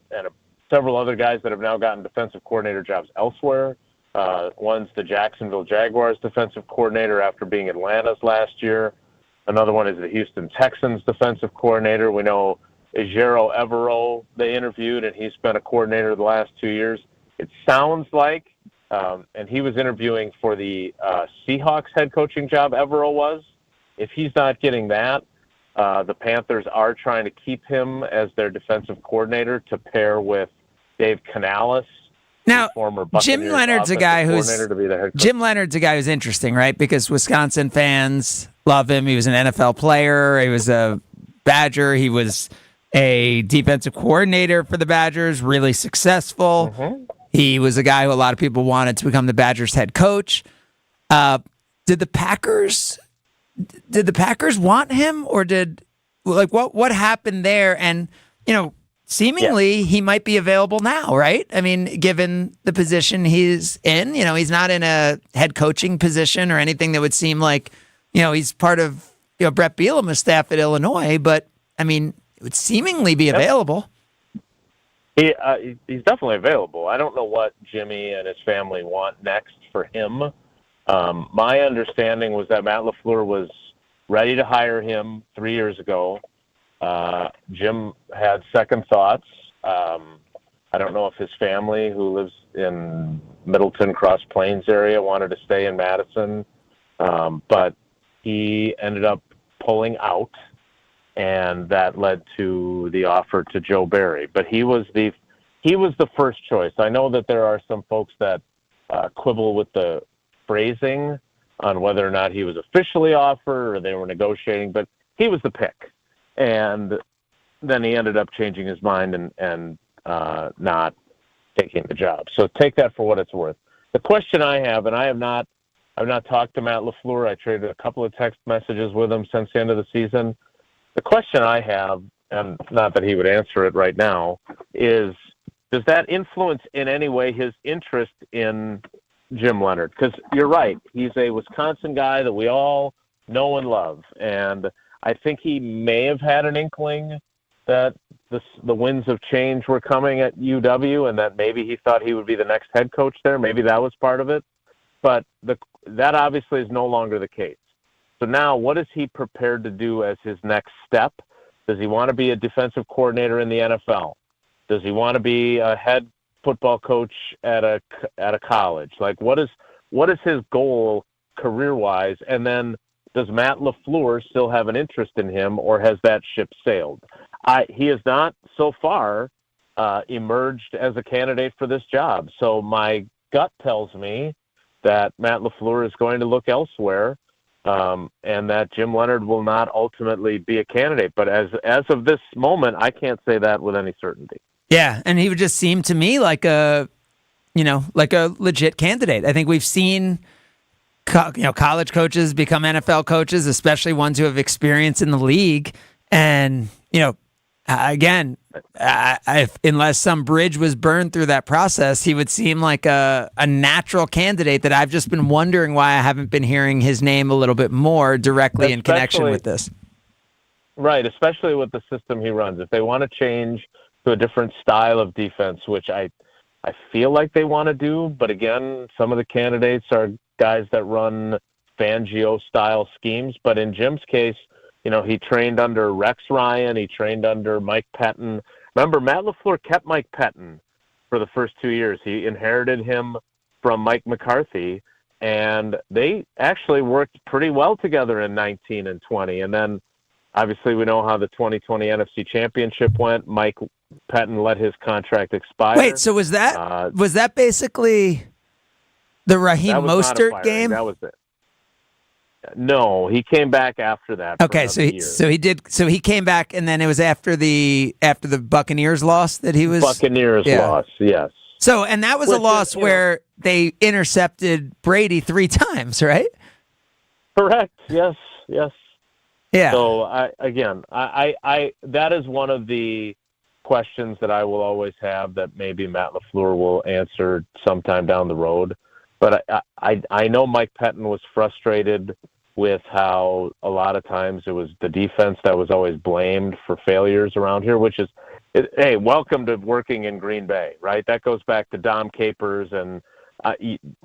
several other guys that have now gotten defensive coordinator jobs elsewhere. One's the Jacksonville Jaguars defensive coordinator after being Atlanta's last year. Another one is the Houston Texans defensive coordinator. We know Ejiro Evero they interviewed, and he's been a coordinator the last 2 years. It sounds like, and he was interviewing for the Seahawks head coaching job, Evero was. If he's not getting that, the Panthers are trying to keep him as their defensive coordinator to pair with Dave Canales. Now, former Jim Leonard's a guy who's interesting, right? Because Wisconsin fans love him. He was an NFL player. He was a Badger. He was a defensive coordinator for the Badgers, really successful. Mm-hmm. He was a guy who a lot of people wanted to become the Badgers head coach. Did the Packers want him, or what happened there? And seemingly he might be available now, right? I mean, given the position he's in, he's not in a head coaching position or anything that would seem like, he's part of Brett Bielema's staff at Illinois, but I mean, it would seemingly be available. He's definitely available. I don't know what Jimmy and his family want next for him. My understanding was that Matt LaFleur was ready to hire him 3 years ago. Jim had second thoughts. I don't know if his family, who lives in Middleton, Cross Plains area, wanted to stay in Madison. But he ended up pulling out, and that led to the offer to Joe Barry. But he was the first choice. I know that there are some folks that quibble with the phrasing on whether or not he was officially offered or they were negotiating, but he was the pick. And then he ended up changing his mind and not taking the job. So take that for what it's worth. The question I have, and I've not talked to Matt LaFleur. I traded a couple of text messages with him since the end of the season. The question I have, and not that he would answer it right now, is does that influence in any way his interest in Jim Leonhard? Because you're right. He's a Wisconsin guy that we all know and love. And I think he may have had an inkling that the winds of change were coming at UW and that maybe he thought he would be the next head coach there. Maybe that was part of it. But that obviously is no longer the case. So now what is he prepared to do as his next step? Does he want to be a defensive coordinator in the NFL? Does he want to be a head football coach at a college? Like what is his goal career-wise? And then does Matt LaFleur still have an interest in him, or has that ship sailed? He has not so far emerged as a candidate for this job. So my gut tells me that Matt LaFleur is going to look elsewhere, and that Jim Leonhard will not ultimately be a candidate. But as of this moment, I can't say that with any certainty. Yeah, and he would just seem to me like a legit candidate. I think we've seen college coaches become NFL coaches, especially ones who have experience in the league. And, again, unless some bridge was burned through that process, he would seem like a natural candidate that I've just been wondering why I haven't been hearing his name a little bit more directly in connection with this. Right, especially with the system he runs. If they want to change to a different style of defense, which I feel like they want to do, but again, some of the candidates are guys that run Fangio-style schemes. But in Jim's case, he trained under Rex Ryan. He trained under Mike Pettin. Remember, Matt LaFleur kept Mike Pettin for the first 2 years. He inherited him from Mike McCarthy, and they actually worked pretty well together in 19 and 20. And then, obviously, we know how the 2020 NFC Championship went. Mike Pettin let his contract expire. Wait, so was that basically the Raheem Mostert game? That was it. No, he came back after that. Okay, so he came back, and then it was after the Buccaneers loss that he was Buccaneers loss. Yes. So, and that was a loss where they intercepted Brady 3 times, right? Correct. Yes. Yeah. So I that is one of the questions that I will always have that maybe Matt LaFleur will answer sometime down the road. But I know Mike Pettin was frustrated with how a lot of times it was the defense that was always blamed for failures around here, which is, hey, welcome to working in Green Bay, right? That goes back to Dom Capers, and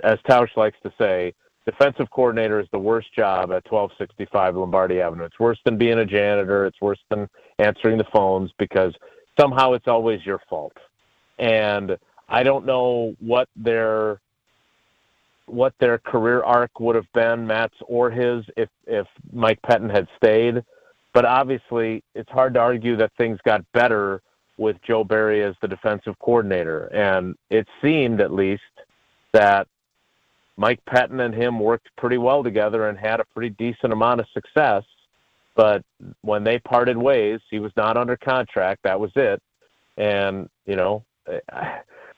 as Tausch likes to say, defensive coordinator is the worst job at 1265 Lombardi Avenue. It's worse than being a janitor. It's worse than answering the phones because somehow it's always your fault. And I don't know what their career arc would have been, Matt's or his, if Mike Pettin had stayed. But obviously, it's hard to argue that things got better with Joe Barry as the defensive coordinator. And it seemed, at least, that Mike Pettin and him worked pretty well together and had a pretty decent amount of success. But when they parted ways, he was not under contract. That was it. And,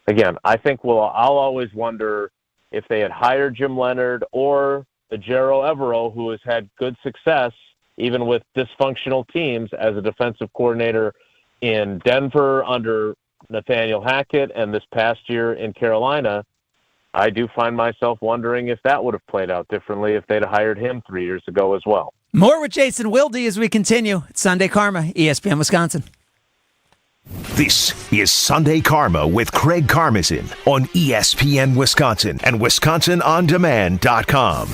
again, I think I'll always wonder if they had hired Jim Leonhard or Ejiro Evero, who has had good success even with dysfunctional teams as a defensive coordinator in Denver under Nathaniel Hackett and this past year in Carolina, I do find myself wondering if that would have played out differently if they'd hired him 3 years ago as well. More with Jason Wilde as we continue. It's Sunday Karma, ESPN Wisconsin. This is Sunday Karma with Craig Karmazin on ESPN Wisconsin and WisconsinOnDemand.com.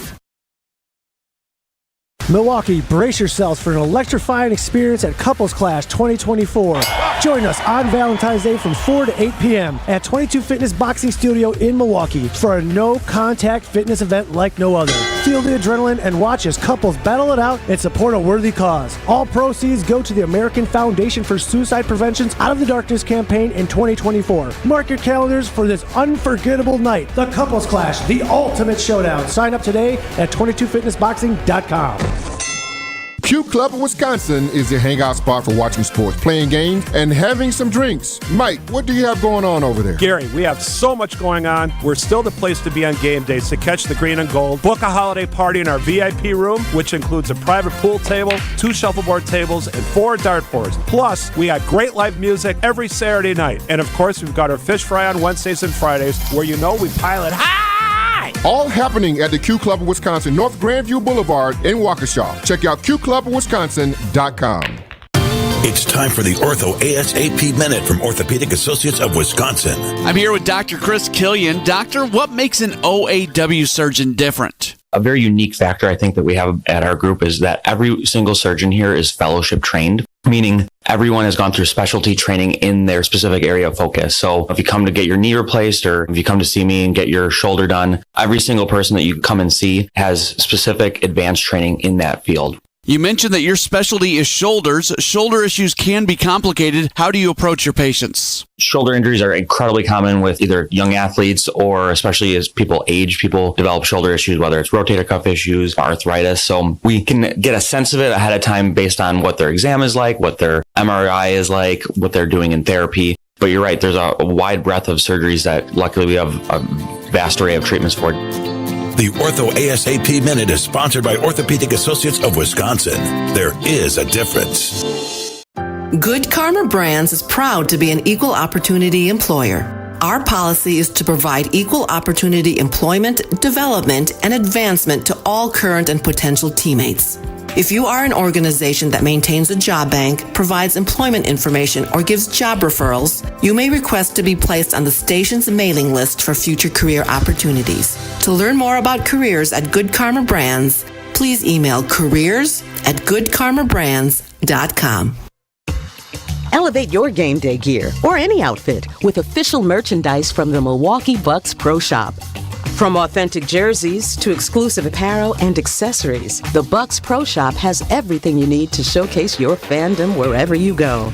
Milwaukee, brace yourselves for an electrifying experience at Couples Clash 2024. Join us on Valentine's Day from 4 to 8 p.m. at 22 Fitness Boxing Studio in Milwaukee for a no-contact fitness event like no other. Feel the adrenaline and watch as couples battle it out and support a worthy cause. All proceeds go to the American Foundation for Suicide Prevention's Out of the Darkness campaign in 2024. Mark your calendars for this unforgettable night. The Couples Clash, the ultimate showdown. Sign up today at 22fitnessboxing.com. Q Club of Wisconsin is the hangout spot for watching sports, playing games, and having some drinks. Mike, what do you have going on over there? Gary, we have so much going on. We're still the place to be on game days to catch the green and gold. Book a holiday party in our VIP room, which includes a private pool table, 2 shuffleboard tables, and 4 dartboards. Plus, we got great live music every Saturday night. And of course, we've got our fish fry on Wednesdays and Fridays, where we pile it high. All happening at the Q Club of Wisconsin, North Grandview Boulevard in Waukesha. Check out QClubofWisconsin.com. It's time for the Ortho ASAP Minute from Orthopedic Associates of Wisconsin. I'm here with Dr. Chris Killian. Doctor, what makes an OAW surgeon different? A very unique factor I think that we have at our group is that every single surgeon here is fellowship trained, meaning everyone has gone through specialty training in their specific area of focus. So if you come to get your knee replaced or if you come to see me and get your shoulder done, every single person that you come and see has specific advanced training in that field. You mentioned that your specialty is shoulders. Shoulder issues can be complicated. How do you approach your patients? Shoulder injuries are incredibly common with either young athletes or especially as people age, people develop shoulder issues, whether it's rotator cuff issues, arthritis. So we can get a sense of it ahead of time based on what their exam is like, what their MRI is like, what they're doing in therapy. But you're right, there's a wide breadth of surgeries that luckily we have a vast array of treatments for. The Ortho ASAP Minute is sponsored by Orthopedic Associates of Wisconsin. There is a difference. Good Karma Brands is proud to be an equal opportunity employer. Our policy is to provide equal opportunity employment, development, and advancement to all current and potential teammates. If you are an organization that maintains a job bank, provides employment information, or gives job referrals, you may request to be placed on the station's mailing list for future career opportunities. To learn more about careers at Good Karma Brands, please email careers@goodkarmabrands.com. Elevate your game day gear or any outfit with official merchandise from the Milwaukee Bucks Pro Shop. From authentic jerseys to exclusive apparel and accessories, the Bucks Pro Shop has everything you need to showcase your fandom wherever you go.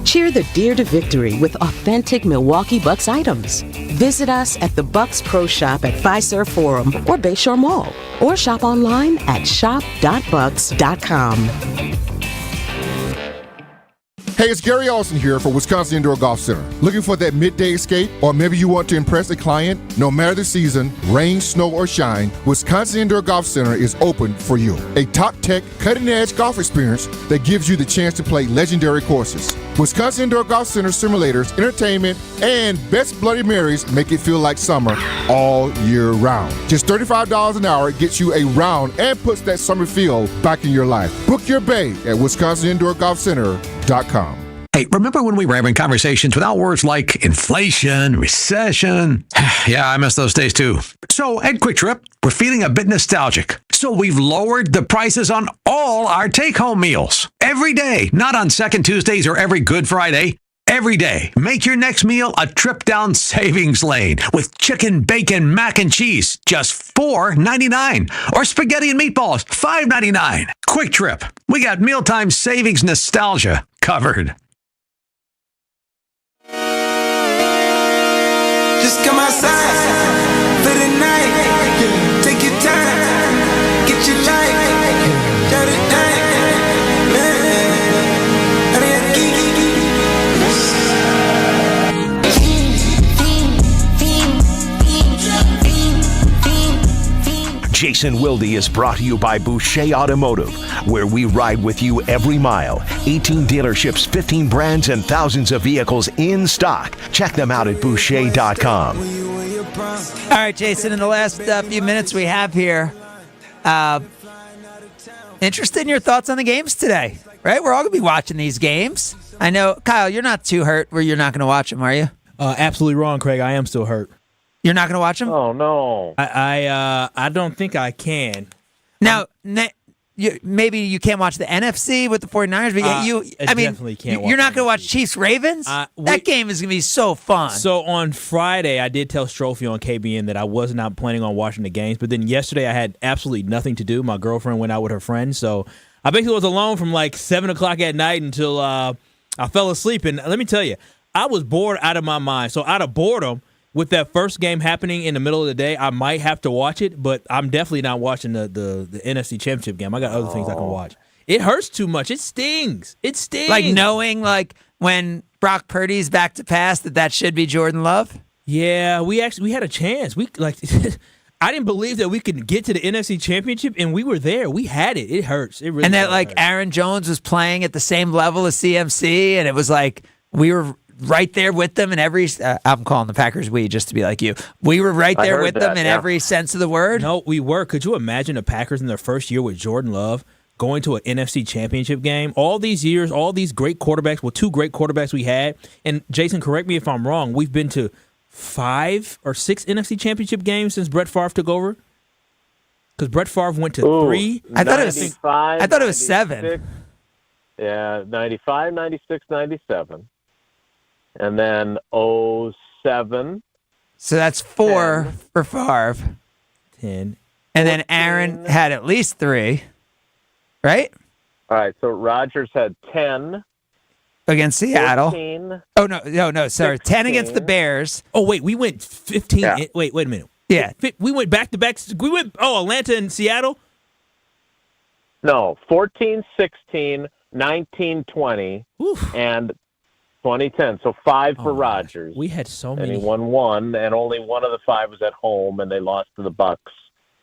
Cheer the deer to victory with authentic Milwaukee Bucks items. Visit us at the Bucks Pro Shop at Fiserv Forum or Bayshore Mall, or shop online at shop.bucks.com. Hey, it's Gary Olson here for Wisconsin Indoor Golf Center. Looking for that midday escape? Or maybe you want to impress a client? No matter the season, rain, snow, or shine, Wisconsin Indoor Golf Center is open for you. A top-tech, cutting-edge golf experience that gives you the chance to play legendary courses. Wisconsin Indoor Golf Center simulators, entertainment, and best Bloody Marys make it feel like summer all year round. Just $35 an hour gets you a round and puts that summer feel back in your life. Book your bay at WisconsinIndoorGolfCenter.com. Hey, remember when we were having conversations without words like inflation, recession? Yeah, I miss those days too. So at Quick Trip, we're feeling a bit nostalgic. So we've lowered the prices on all our take-home meals. Every day, not on second Tuesdays or every Good Friday. Every day, make your next meal a trip down savings lane with chicken, bacon, mac and cheese, just $4.99. Or spaghetti and meatballs, $5.99. Quick Trip, we got mealtime savings nostalgia covered. Just come outside for the night. Take your time, get your life. Shut it down. Jason Wilde is brought to you by Boucher Automotive, where we ride with you every mile. 18 dealerships, 15 brands, and thousands of vehicles in stock. Check them out at Boucher.com. All right, Jason, in the last few minutes we have here, interested in your thoughts on the games today, right? We're all going to be watching these games. I know, Kyle, you're not too hurt where you're not going to watch them, are you? Absolutely wrong, Craig. I am still hurt. You're not going to watch them? Oh, no. I don't think I can. Now, maybe you can't watch the NFC with the 49ers, but I mean, definitely can't. You're not going to watch Chiefs Ravens. That game is going to be so fun. So on Friday, I did tell Strophe on KBN that I was not planning on watching the games, but then yesterday I had absolutely nothing to do. My girlfriend went out with her friends, so I basically was alone from like 7 o'clock at night until I fell asleep. And let me tell you, I was bored out of my mind. So out of boredom, with that first game happening in the middle of the day, I might have to watch it, but I'm definitely not watching the NFC Championship game. I got other things I can watch. It hurts too much. It stings. It stings. Like knowing, like when Brock Purdy's back to pass, that should be Jordan Love. Yeah, we had a chance. I didn't believe that we could get to the NFC Championship, and we were there. We had it. It hurts. It really. And that Aaron Jones was playing at the same level as CMC, and it was like we were right there with them in every. I'm calling the Packers we just to be like you. We were right there with them in every sense of the word. No, we were. Could you imagine the Packers in their first year with Jordan Love going to an NFC Championship game? All these years, all these great quarterbacks. Well, 2 great quarterbacks we had. And Jason, correct me if I'm wrong. We've been to 5 or 6 NFC Championship games since Brett Favre took over. Because Brett Favre went to 3. I thought it was 7. Yeah, 95, 96, 97. And then 07. So that's 4 for Favre. 10. And then Aaron had at least 3, right? All right, so Rodgers had 10. Against Seattle. 14, oh, no, sorry. 10 against the Bears. Oh, wait, we went 15. Yeah. Wait a minute. Yeah. We went back-to-back. We went, Atlanta and Seattle? No, 14, 16, 19, 20, and 2010. So 5 for Rodgers. We had so many. And he won 1, and only one of the 5 was at home, and they lost to the Bucks.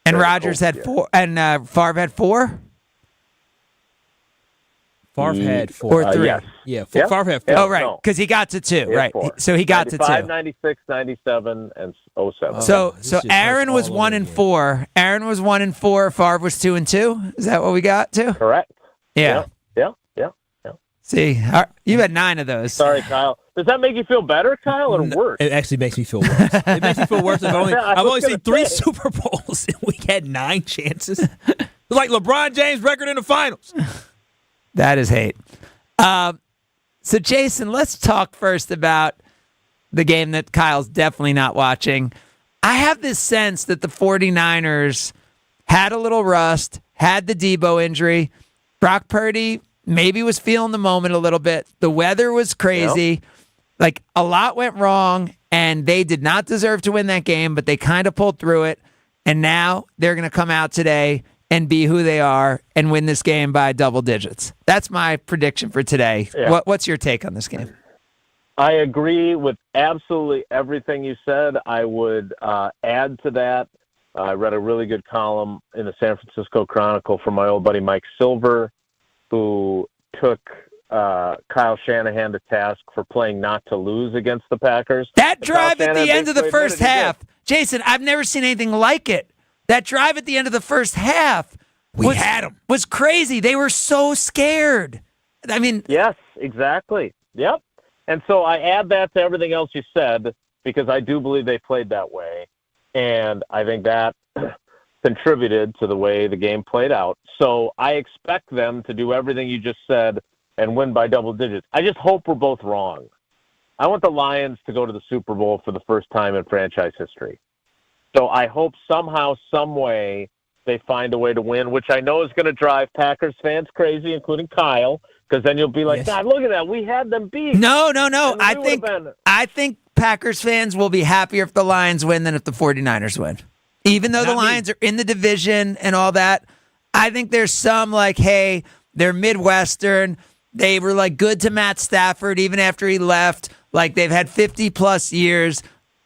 And Rodgers had 4, and Favre had 4? Favre had 4. Or 3. Yes. Yeah, Favre had 4. Oh, right, because he got to 2, right. 4. So he got 95, to 2. 96, 97, and 07. So Aaron was 1-4. Aaron was 1-4. Favre was 2-2. Is that what we got to? Correct. Yeah. Yeah. See, you had 9 of those. Sorry, Kyle. Does that make you feel better, Kyle, or worse? It actually makes me feel worse. It makes me feel worse. I've only seen 3 Super Bowls, and we had 9 chances. It's like LeBron James' record in the finals. That is hate. So, Jason, let's talk first about the game that Kyle's definitely not watching. I have this sense that the 49ers had a little rust, had the Debo injury. Brock Purdy maybe was feeling the moment a little bit. The weather was crazy. Yep. Like, a lot went wrong, and they did not deserve to win that game, but they kind of pulled through it. And now they're going to come out today and be who they are and win this game by double digits. That's my prediction for today. Yeah. What's your take on this game? I agree with absolutely everything you said. I would add to that. I read a really good column in the San Francisco Chronicle from my old buddy Mike Silver, who took Kyle Shanahan to task for playing not to lose against the Packers. That drive at the end of the first half, Jason, I've never seen anything like it. That drive at the end of the first half was crazy. They were so scared. I mean, yes, exactly. Yep. And so I add that to everything else you said because I do believe they played that way. And I think that contributed to the way the game played out. So I expect them to do everything you just said and win by double digits. I just hope we're both wrong. I want the Lions to go to the Super Bowl for the first time in franchise history. So I hope somehow, some way, they find a way to win, which I know is going to drive Packers fans crazy, including Kyle, because then you'll be like, God, look at that. We had them beat. No. I think Packers fans will be happier if the Lions win than if the 49ers win. Even though the Lions are in the division and all that, I think there's some like, hey, they're Midwestern. They were like good to Matt Stafford even after he left. Like they've had 50-plus years.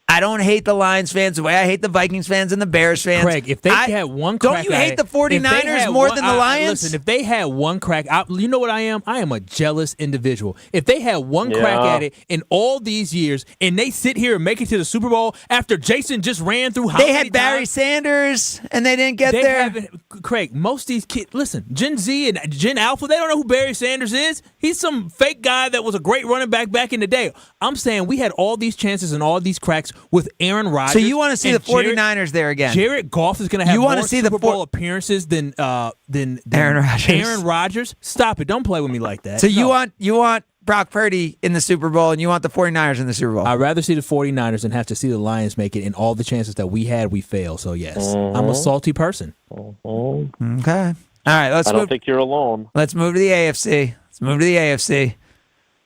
I don't hate the Lions fans the way I hate the Vikings fans and the Bears fans. Craig, if they had one crack don't you hate the 49ers more than the Lions? Listen, if they had one crack, you know what I am? I am a jealous individual. If they had one crack at it in all these years and they sit here and make it to the Super Bowl after Jason just ran through how They many had Barry times? Sanders and they didn't get there. Craig, most of these kids, listen, Gen Z and Gen Alpha, they don't know who Barry Sanders is. He's some fake guy that was a great running back in the day. I'm saying we had all these chances and all these cracks with Aaron Rodgers. So you want to see the 49ers there again? Jared Goff is going to have more Super Bowl appearances than Aaron Rodgers. Aaron Rodgers. Stop it! Don't play with me like that. So you want Brock Purdy in the Super Bowl, and you want the 49ers in the Super Bowl? I'd rather see the 49ers than have to see the Lions make it, and all the chances that we had, we failed. So, yes, I'm a salty person. Okay. All right, I don't think you're alone. Let's move to the AFC.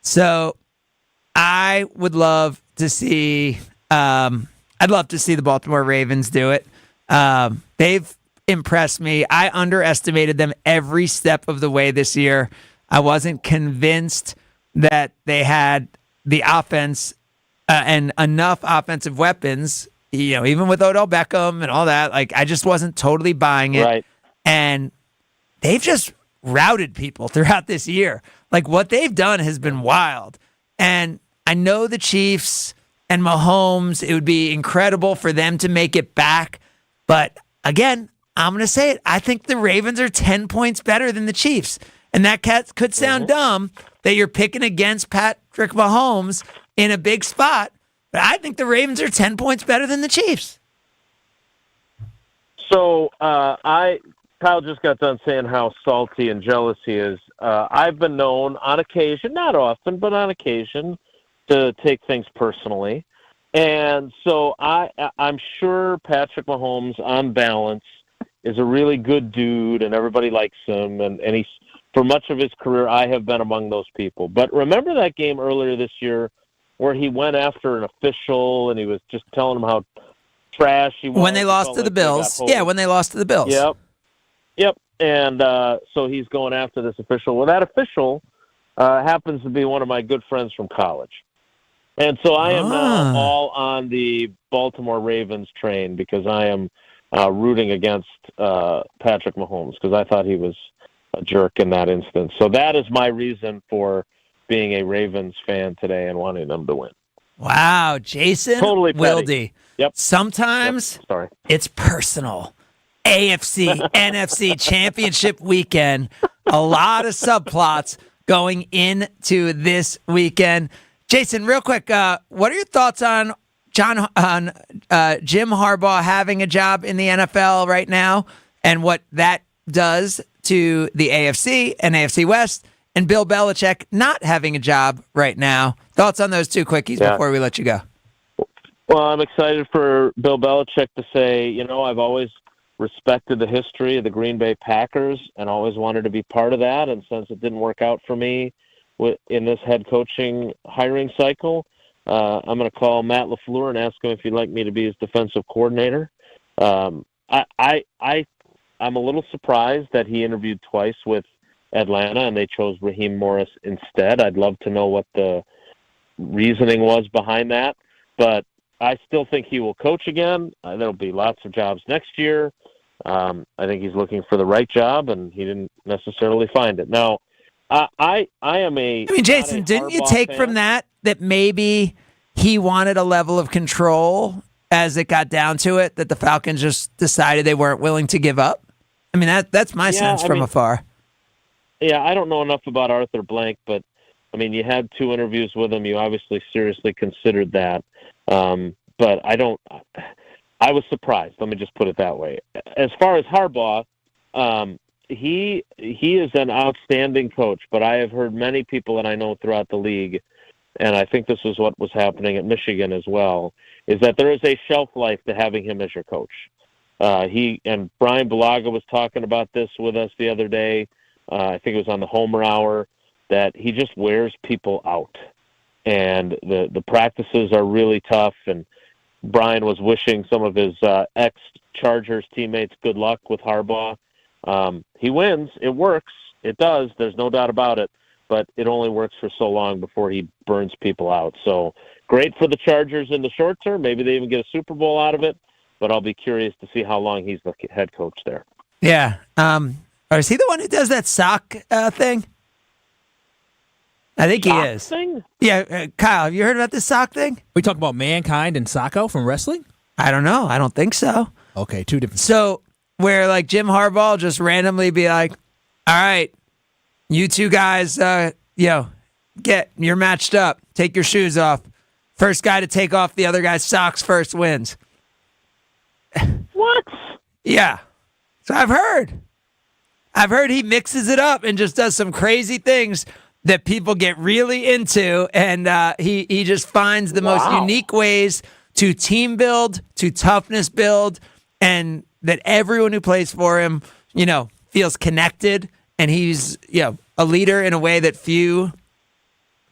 So I would love to see I'd love to see the Baltimore Ravens do it. They've impressed me. I underestimated them every step of the way this year. I wasn't convinced that they had the offense and enough offensive weapons, even with Odell Beckham and all that. Like, I just wasn't totally buying it. Right. And they've just routed people throughout this year. Like, what they've done has been wild. And I know the Chiefs and Mahomes, it would be incredible for them to make it back. But again, I'm going to say it. I think the Ravens are 10 points better than the Chiefs. And that could sound dumb that you're picking against Patrick Mahomes in a big spot. But I think the Ravens are 10 points better than the Chiefs. So Kyle just got done saying how salty and jealous he is. I've been known on occasion, not often, but on occasion, to take things personally. And so I'm sure Patrick Mahomes, on balance, is a really good dude, and everybody likes him. And he's, for much of his career, I have been among those people. But remember that game earlier this year where he went after an official and he was just telling him how trash he was? When they lost to the Bills. Yeah, when they lost to the Bills. Yep. And so he's going after this official. Well, that official happens to be one of my good friends from college. And so I am now all on the Baltimore Ravens train because I am rooting against Patrick Mahomes because I thought he was a jerk in that instance. So that is my reason for being a Ravens fan today and wanting them to win. Wow, Jason Totally petty. Wilde. Yep. Sometimes it's personal. AFC, NFC championship weekend. A lot of subplots going into this weekend. Jason, real quick, what are your thoughts on Jim Harbaugh having a job in the NFL right now and what that does to the AFC and AFC West, and Bill Belichick not having a job right now? Thoughts on those two quickies before we let you go? Well, I'm excited for Bill Belichick to say, I've always respected the history of the Green Bay Packers and always wanted to be part of that. And since it didn't work out for me in this head coaching hiring cycle, I'm going to call Matt LaFleur and ask him if he'd like me to be his defensive coordinator. I'm a little surprised that he interviewed twice with Atlanta and they chose Raheem Morris instead. I'd love to know what the reasoning was behind that, but I still think he will coach again. There'll be lots of jobs next year. I think he's looking for the right job, and he didn't necessarily find it. Now, I am a. I mean, Jason, didn't you take from that maybe he wanted a level of control as it got down to it, that the Falcons just decided they weren't willing to give up? I mean, that's my sense from afar. Yeah, I don't know enough about Arthur Blank, but I mean, you had 2 interviews with him. You obviously seriously considered that. But I was surprised. Let me just put it that way. As far as Harbaugh, he is an outstanding coach, but I have heard many people that I know throughout the league, and I think this is what was happening at Michigan as well, is that there is a shelf life to having him as your coach. He and Brian Bulaga was talking about this with us the other day. I think it was on the Homer Hour, that he just wears people out. And the practices are really tough, and Brian was wishing some of his ex-Chargers teammates good luck with Harbaugh. He wins. It works. It does. There's no doubt about it. But it only works for so long before he burns people out. So great for the Chargers in the short term. Maybe they even get a Super Bowl out of it. But I'll be curious to see how long he's the head coach there. Yeah. Or is he the one who does that sock thing? I think he is. Thing? Yeah, Kyle, have you heard about this sock thing? We talk about Mankind and Sacco from wrestling? I don't know. I don't think so. Okay, 2 different. So where like Jim Harbaugh will just randomly be like, all right, you 2 guys, you're matched up. Take your shoes off. First guy to take off the other guy's socks first wins. What? Yeah. So I've heard. I've heard he mixes it up and just does some crazy things that people get really into, and he just finds the most unique ways to team build, to toughness build, and that everyone who plays for him, feels connected, and he's, a leader in a way that few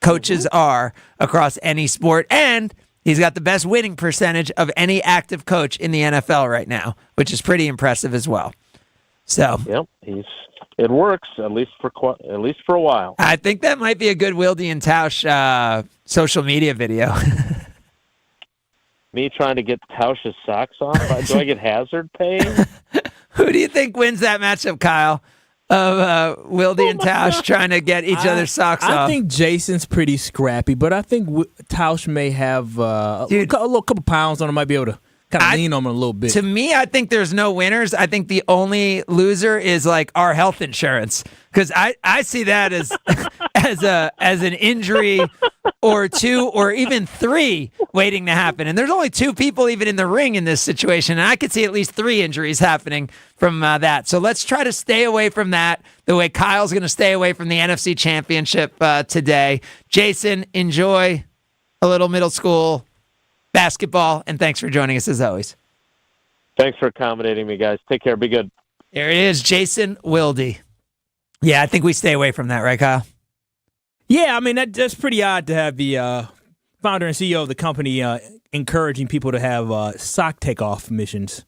coaches are across any sport, and he's got the best winning percentage of any active coach in the NFL right now, which is pretty impressive as well. So, yep, it works at least for a while. I think that might be a good Wilde and Tausch social media video. Me trying to get Tausch's socks off? Do I get hazard pay? Who do you think wins that matchup, Kyle? Of Wilde and Tausch trying to get each other's socks off? I think Jason's pretty scrappy, but I think Tausch may have a couple pounds on him, might be able to kind of lean on him a little bit. To me, I think there's no winners. I think the only loser is like our health insurance, because I see that as as an injury or two or even three waiting to happen. And there's only two people even in the ring in this situation, and I could see at least three injuries happening from that. So let's try to stay away from that, the way Kyle's going to stay away from the NFC Championship today. Jason, enjoy a little middle school basketball, and thanks for joining us as always. Thanks for accommodating me, guys. Take care. Be good. There it is, Jason Wilde. Yeah, I think we stay away from that, right, Kyle? Yeah, I mean, that's pretty odd to have the founder and CEO of the company encouraging people to have sock takeoff missions.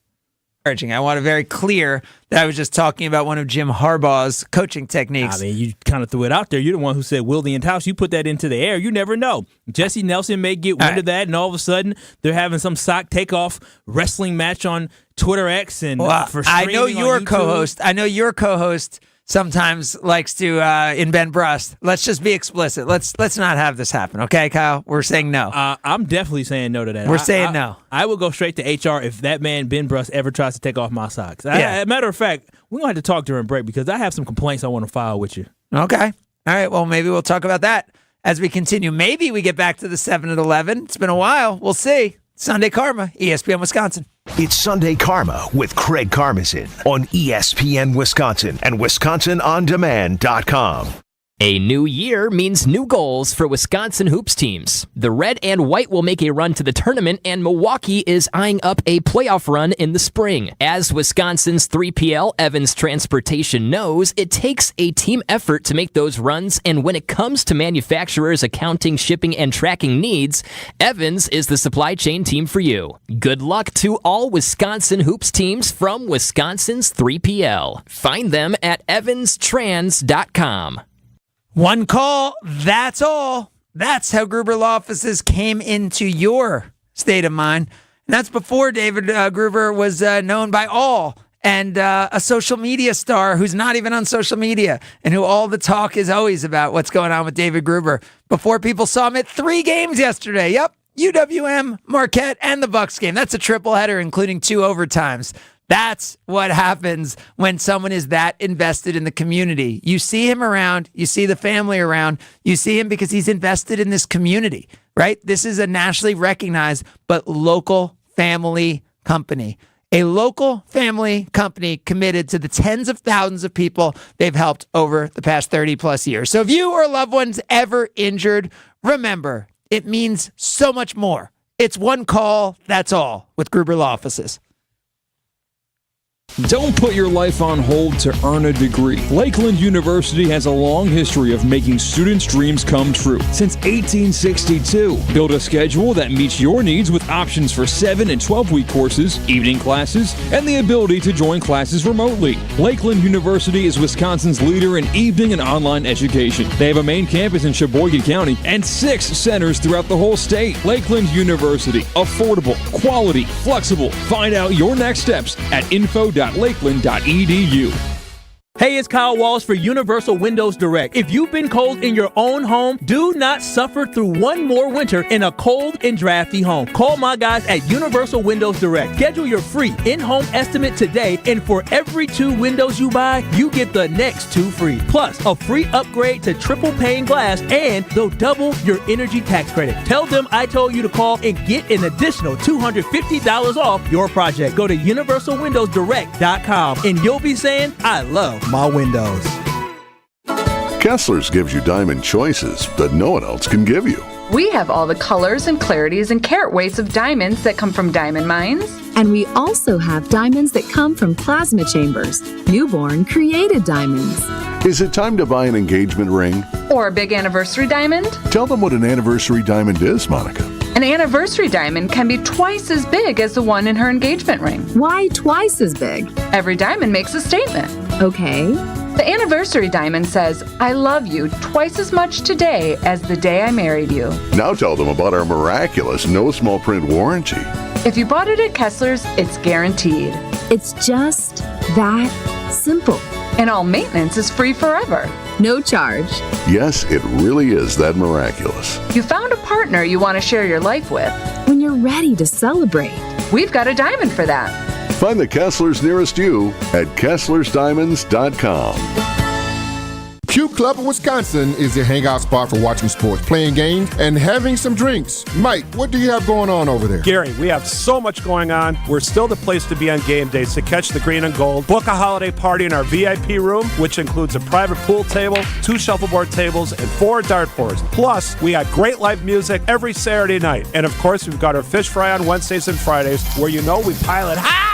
I want to very clear that I was just talking about one of Jim Harbaugh's coaching techniques. I mean, you kind of threw it out there. You're the one who said Wilde and Tausch. You put that into the air. You never know. Jesse Nelson may get wind of that, and all of a sudden they're having some sock takeoff wrestling match on Twitter X and for I know streaming on your YouTube. co-host. I know your co-host sometimes likes to in Ben Brust. Let's just be explicit. Let's not have this happen, okay, Kyle? We're saying no. I'm definitely saying no to that. We're saying no. I will go straight to HR if that man Ben Brust ever tries to take off my socks. As a matter of fact, we're gonna have to talk during break because I have some complaints I want to file with you. Okay. All right. Well, maybe we'll talk about that as we continue. Maybe we get back to the 7 at 11. It's been a while. We'll see. Sunday Karma, ESPN Wisconsin. It's Sunday Karma with Craig Karmazin on ESPN Wisconsin and WisconsinOnDemand.com. A new year means new goals for Wisconsin hoops teams. The red and white will make a run to the tournament, and Milwaukee is eyeing up a playoff run in the spring. As Wisconsin's 3PL Evans Transportation knows, it takes a team effort to make those runs, and when it comes to manufacturers' accounting, shipping, and tracking needs, Evans is the supply chain team for you. Good luck to all Wisconsin hoops teams from Wisconsin's 3PL. Find them at evanstrans.com. One call, that's all. That's how Gruber Law Offices came into your state of mind. And that's before David Gruber was known by all and a social media star who's not even on social media and who all the talk is always about what's going on with David Gruber. Before people saw him at 3 games yesterday. Yep, UWM, Marquette, and the Bucks game. That's a triple header, including 2 overtimes. That's what happens when someone is that invested in the community. You see him around, you see the family around, you see him because he's invested in this community, right? This is a nationally recognized but local family company. A local family company committed to the tens of thousands of people they've helped over the past 30 plus years. So if you or loved ones ever injured, remember, it means so much more. It's one call, that's all, with Gruber Law Offices. Don't put your life on hold to earn a degree. Lakeland University has a long history of making students' dreams come true. Since 1862, build a schedule that meets your needs with options for 7- and 12-week courses, evening classes, and the ability to join classes remotely. Lakeland University is Wisconsin's leader in evening and online education. They have a main campus in Sheboygan County and 6 centers throughout the whole state. Lakeland University. Affordable, quality, flexible. Find out your next steps at info.lakeland.edu. Hey, it's Kyle Walsh for Universal Windows Direct. If you've been cold in your own home, do not suffer through one more winter in a cold and drafty home. Call my guys at Universal Windows Direct. Schedule your free in-home estimate today, and for every 2 windows you buy, you get the next 2 free. Plus, a free upgrade to triple pane glass, and they'll double your energy tax credit. Tell them I told you to call and get an additional $250 off your project. Go to universalwindowsdirect.com, and you'll be saying, I love my windows. Kessler's gives you diamond choices that no one else can give you. We have all the colors and clarities and carat weights of diamonds that come from diamond mines. And we also have diamonds that come from plasma chambers, newborn created diamonds. Is it time to buy an engagement ring? Or a big anniversary diamond? Tell them what an anniversary diamond is, Monica. An anniversary diamond can be twice as big as the one in her engagement ring. Why twice as big? Every diamond makes a statement. Okay. The anniversary diamond says, I love you twice as much today as the day I married you. Now tell them about our miraculous no small print warranty. If you bought it at Kessler's, it's guaranteed. It's just that simple. And all maintenance is free forever. No charge. Yes, it really is that miraculous. You found a partner you want to share your life with. When you're ready to celebrate. We've got a diamond for that. Find the Kesslers nearest you at KesslersDiamonds.com. Q Club of Wisconsin is the hangout spot for watching sports, playing games, and having some drinks. Mike, what do you have going on over there? Gary, we have so much going on. We're still the place to be on game day, so catch the green and gold. Book a holiday party in our VIP room, which includes a private pool table, 2 shuffleboard tables, and 4 dartboards. Plus, we got great live music every Saturday night. And of course, we've got our fish fry on Wednesdays and Fridays, where you know we pile it high.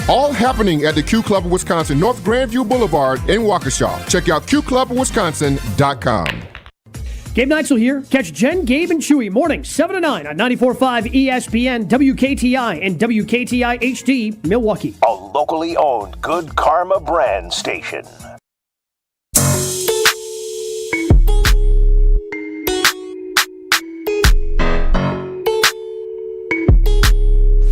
All happening at the Q Club of Wisconsin, North Grandview Boulevard in Waukesha. Check out QClubofWisconsin.com. Gabe Neitzel here. Catch Jen, Gabe, and Chewy mornings 7 to 9 on 94.5 ESPN, WKTI, and WKTI HD, Milwaukee. A locally owned Good Karma brand station.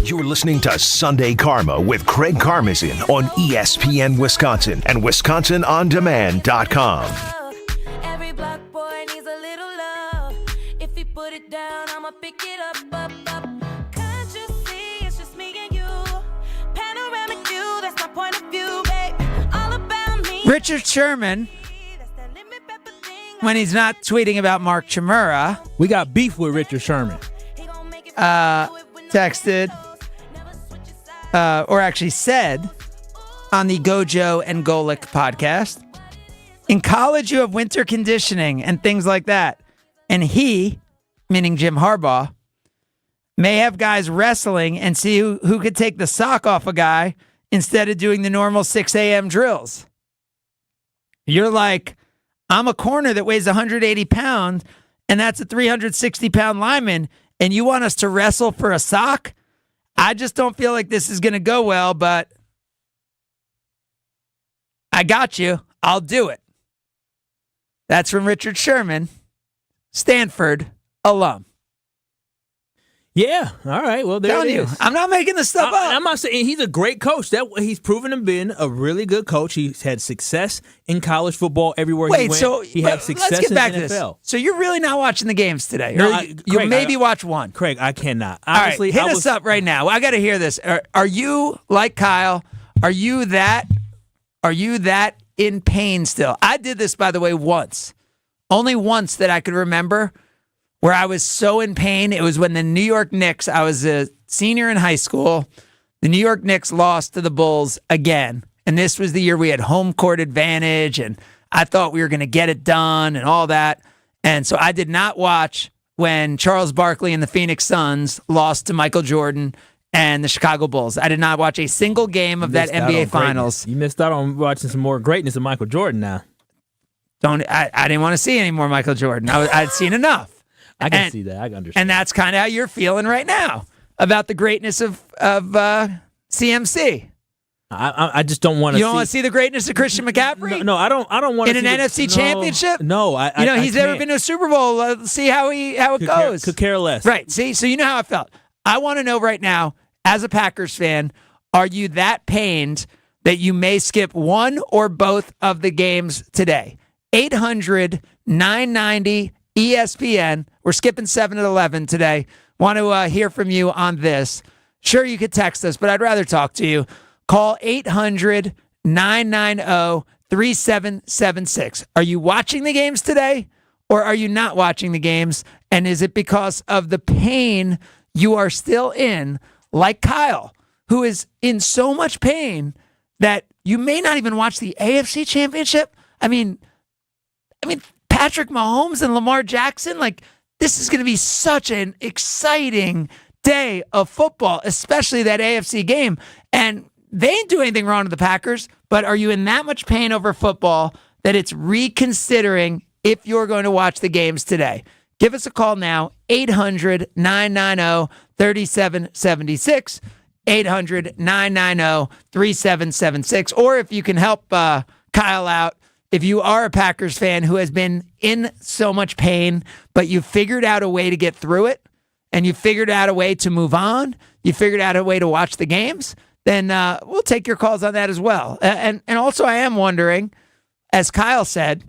You're listening to Sunday Karma with Craig Karmazin on ESPN Wisconsin and WisconsinOnDemand.com. Every black boy needs a little love. If you put it down, I'ma pick it up. Can't you see it's just me and you? Panoramic view, that's my point of view, babe. All about me. Richard Sherman, when he's not tweeting about Mark Chmura, we got beef with Richard Sherman. Texted, or actually said on the Gojo and Golick podcast, in college you have winter conditioning and things like that. And he, meaning Jim Harbaugh, may have guys wrestling and see who could take the sock off a guy instead of doing the normal 6 a.m. drills. You're like, I'm a corner that weighs 180 pounds, and that's a 360-pound lineman, and you want us to wrestle for a sock? I just don't feel like this is going to go well, but I got you. I'll do it. That's from Richard Sherman, Stanford alum. Yeah, all right. Well, there it is. I'm not making this stuff up. I'm not saying he's a great coach. He's proven to be a really good coach. He's had success in college football everywhere he went. So he had success let's get back in the to NFL. This. So you're really not watching the games today? No, you maybe watch one. Craig, I cannot. Honestly, all right, hit us up right now. I got to hear this. Are you like Kyle? Are you that in pain still? I did this, by the way, once. Only once that I could remember, where I was so in pain. It was when the New York Knicks, I was a senior in high school. The New York Knicks lost to the Bulls again. And this was the year we had home court advantage, and I thought we were going to get it done and all that. And so I did not watch when Charles Barkley and the Phoenix Suns lost to Michael Jordan and the Chicago Bulls. I did not watch a single game of that NBA Finals. You missed out on watching some more greatness of Michael Jordan now. I didn't want to see any more Michael Jordan. I'd seen enough. I can see that. I can understand. And that's kind of how you're feeling right now about the greatness of CMC. I just don't want to. You don't want to see the greatness of Christian McCaffrey? No, I don't want to in an NFC Championship. No, he's never been to a Super Bowl. See how it goes. Could care less. Right. See, so you know how I felt. I want to know right now, as a Packers fan, are you that pained that you may skip one or both of the games today. 800-990-ESPN. We're skipping 7 and 11 today. Want to hear from you on this. Sure, you could text us, but I'd rather talk to you. Call 800-990-3776. Are you watching the games today, or are you not watching the games? And is it because of the pain you are still in, like Kyle, who is in so much pain that you may not even watch the AFC Championship? I mean, Patrick Mahomes and Lamar Jackson, like, this is going to be such an exciting day of football, especially that AFC game. And they ain't doing anything wrong to the Packers, but are you in that much pain over football that it's reconsidering if you're going to watch the games today? Give us a call now, 800-990-3776, 800-990-3776. Or if you can help Kyle out, if you are a Packers fan who has been in so much pain, but you figured out a way to get through it, and you figured out a way to move on, you figured out a way to watch the games, then we'll take your calls on that as well. And also, I am wondering, as Kyle said,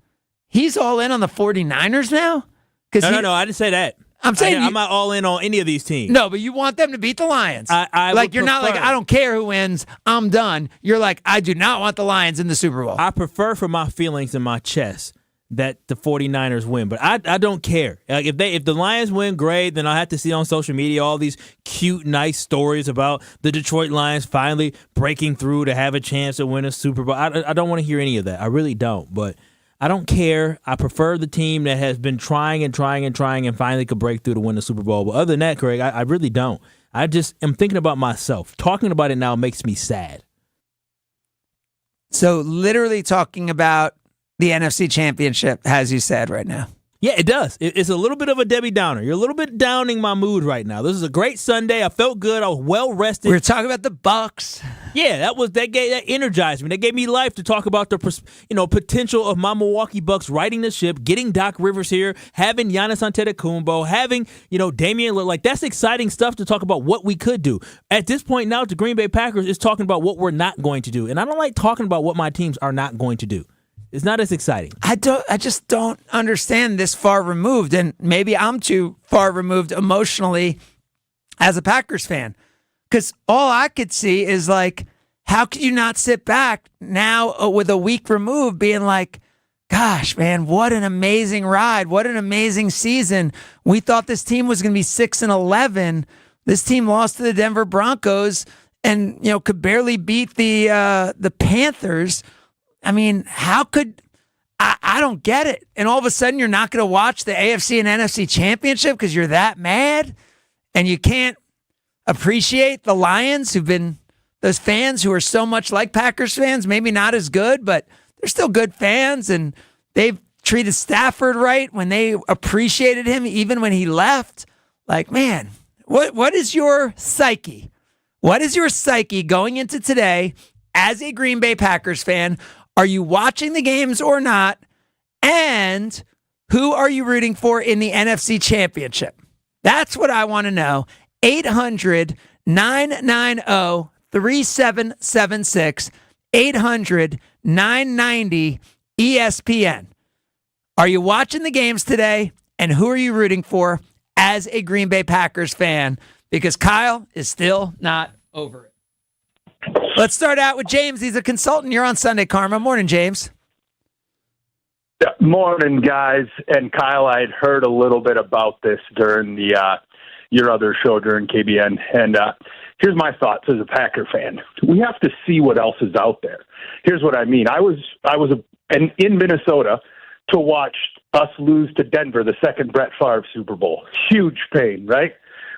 he's all in on the 49ers now? No, I didn't say that. I'm saying I'm not all in on any of these teams. No, but you want them to beat the Lions. You're not like, I don't care who wins, I'm done. You're like, I do not want the Lions in the Super Bowl. I prefer for my feelings in my chest that the 49ers win, but I don't care. Like, if the Lions win, great, then I'll have to see on social media all these cute, nice stories about the Detroit Lions finally breaking through to have a chance to win a Super Bowl. I don't want to hear any of that. I really don't, but I don't care. I prefer the team that has been trying and finally could break through to win the Super Bowl. But other than that, Craig, I really don't. I just am thinking about myself. Talking about it now makes me sad. So literally talking about the NFC Championship has you sad right now. Yeah, it does. It's a little bit of a Debbie Downer. You're a little bit downing my mood right now. This is a great Sunday. I felt good. I was well rested. We were talking about the Bucs. Yeah, that energized me. That gave me life to talk about the potential of my Milwaukee Bucks riding the ship, getting Doc Rivers here, having Giannis Antetokounmpo, having Damian Lillard. Like, that's exciting stuff to talk about what we could do. At this point now, the Green Bay Packers is talking about what we're not going to do, and I don't like talking about what my teams are not going to do. It's not as exciting. I just don't understand this far removed, and maybe I'm too far removed emotionally as a Packers fan, because all I could see is like, how could you not sit back now with a week removed being like, gosh, man, what an amazing ride. What an amazing season. We thought this team was going to be 6-11. This team lost to the Denver Broncos and, could barely beat the Panthers. I mean, how could I don't get it. And all of a sudden you're not going to watch the AFC and NFC Championship because you're that mad, and you can't appreciate the Lions, who've been those fans who are so much like Packers fans, maybe not as good, but they're still good fans, and they've treated Stafford right when they appreciated him even when he left. Like, man, what is your psyche? What is your psyche going into today as a Green Bay Packers fan? Are you watching the games or not? And who are you rooting for in the NFC Championship? That's what I want to know. 800-990-3776. 800-990-ESPN. Are you watching the games today? And who are you rooting for as a Green Bay Packers fan? Because Kyle is still not over it. Let's start out with James. He's a consultant. You're on Sunday Karma. Morning, James. Morning, guys. And Kyle, I had heard a little bit about this during your other show during KBN. And here's my thoughts as a Packer fan. We have to see what else is out there. Here's what I mean. I was in Minnesota to watch us lose to Denver, the second Brett Favre Super Bowl. Huge pain, right?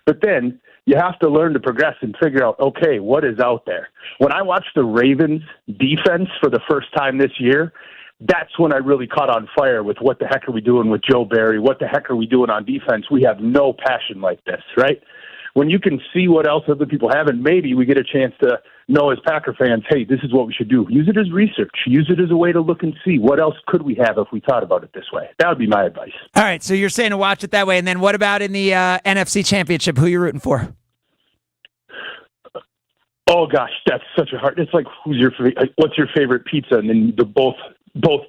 But then you have to learn to progress and figure out, okay, what is out there? When I watched the Ravens defense for the first time this year, that's when I really caught on fire with what the heck are we doing with Joe Barry? What the heck are we doing on defense? We have no passion like this, right? When you can see what else other people have, and maybe we get a chance to know as Packer fans, hey, this is what we should do. Use it as research. Use it as a way to look and see what else could we have if we thought about it this way. That would be my advice. All right, so you're saying to watch it that way. And then what about in the NFC Championship? Who are you rooting for? Oh, Oh gosh, that's such a hard. It's like what's your favorite pizza? And then both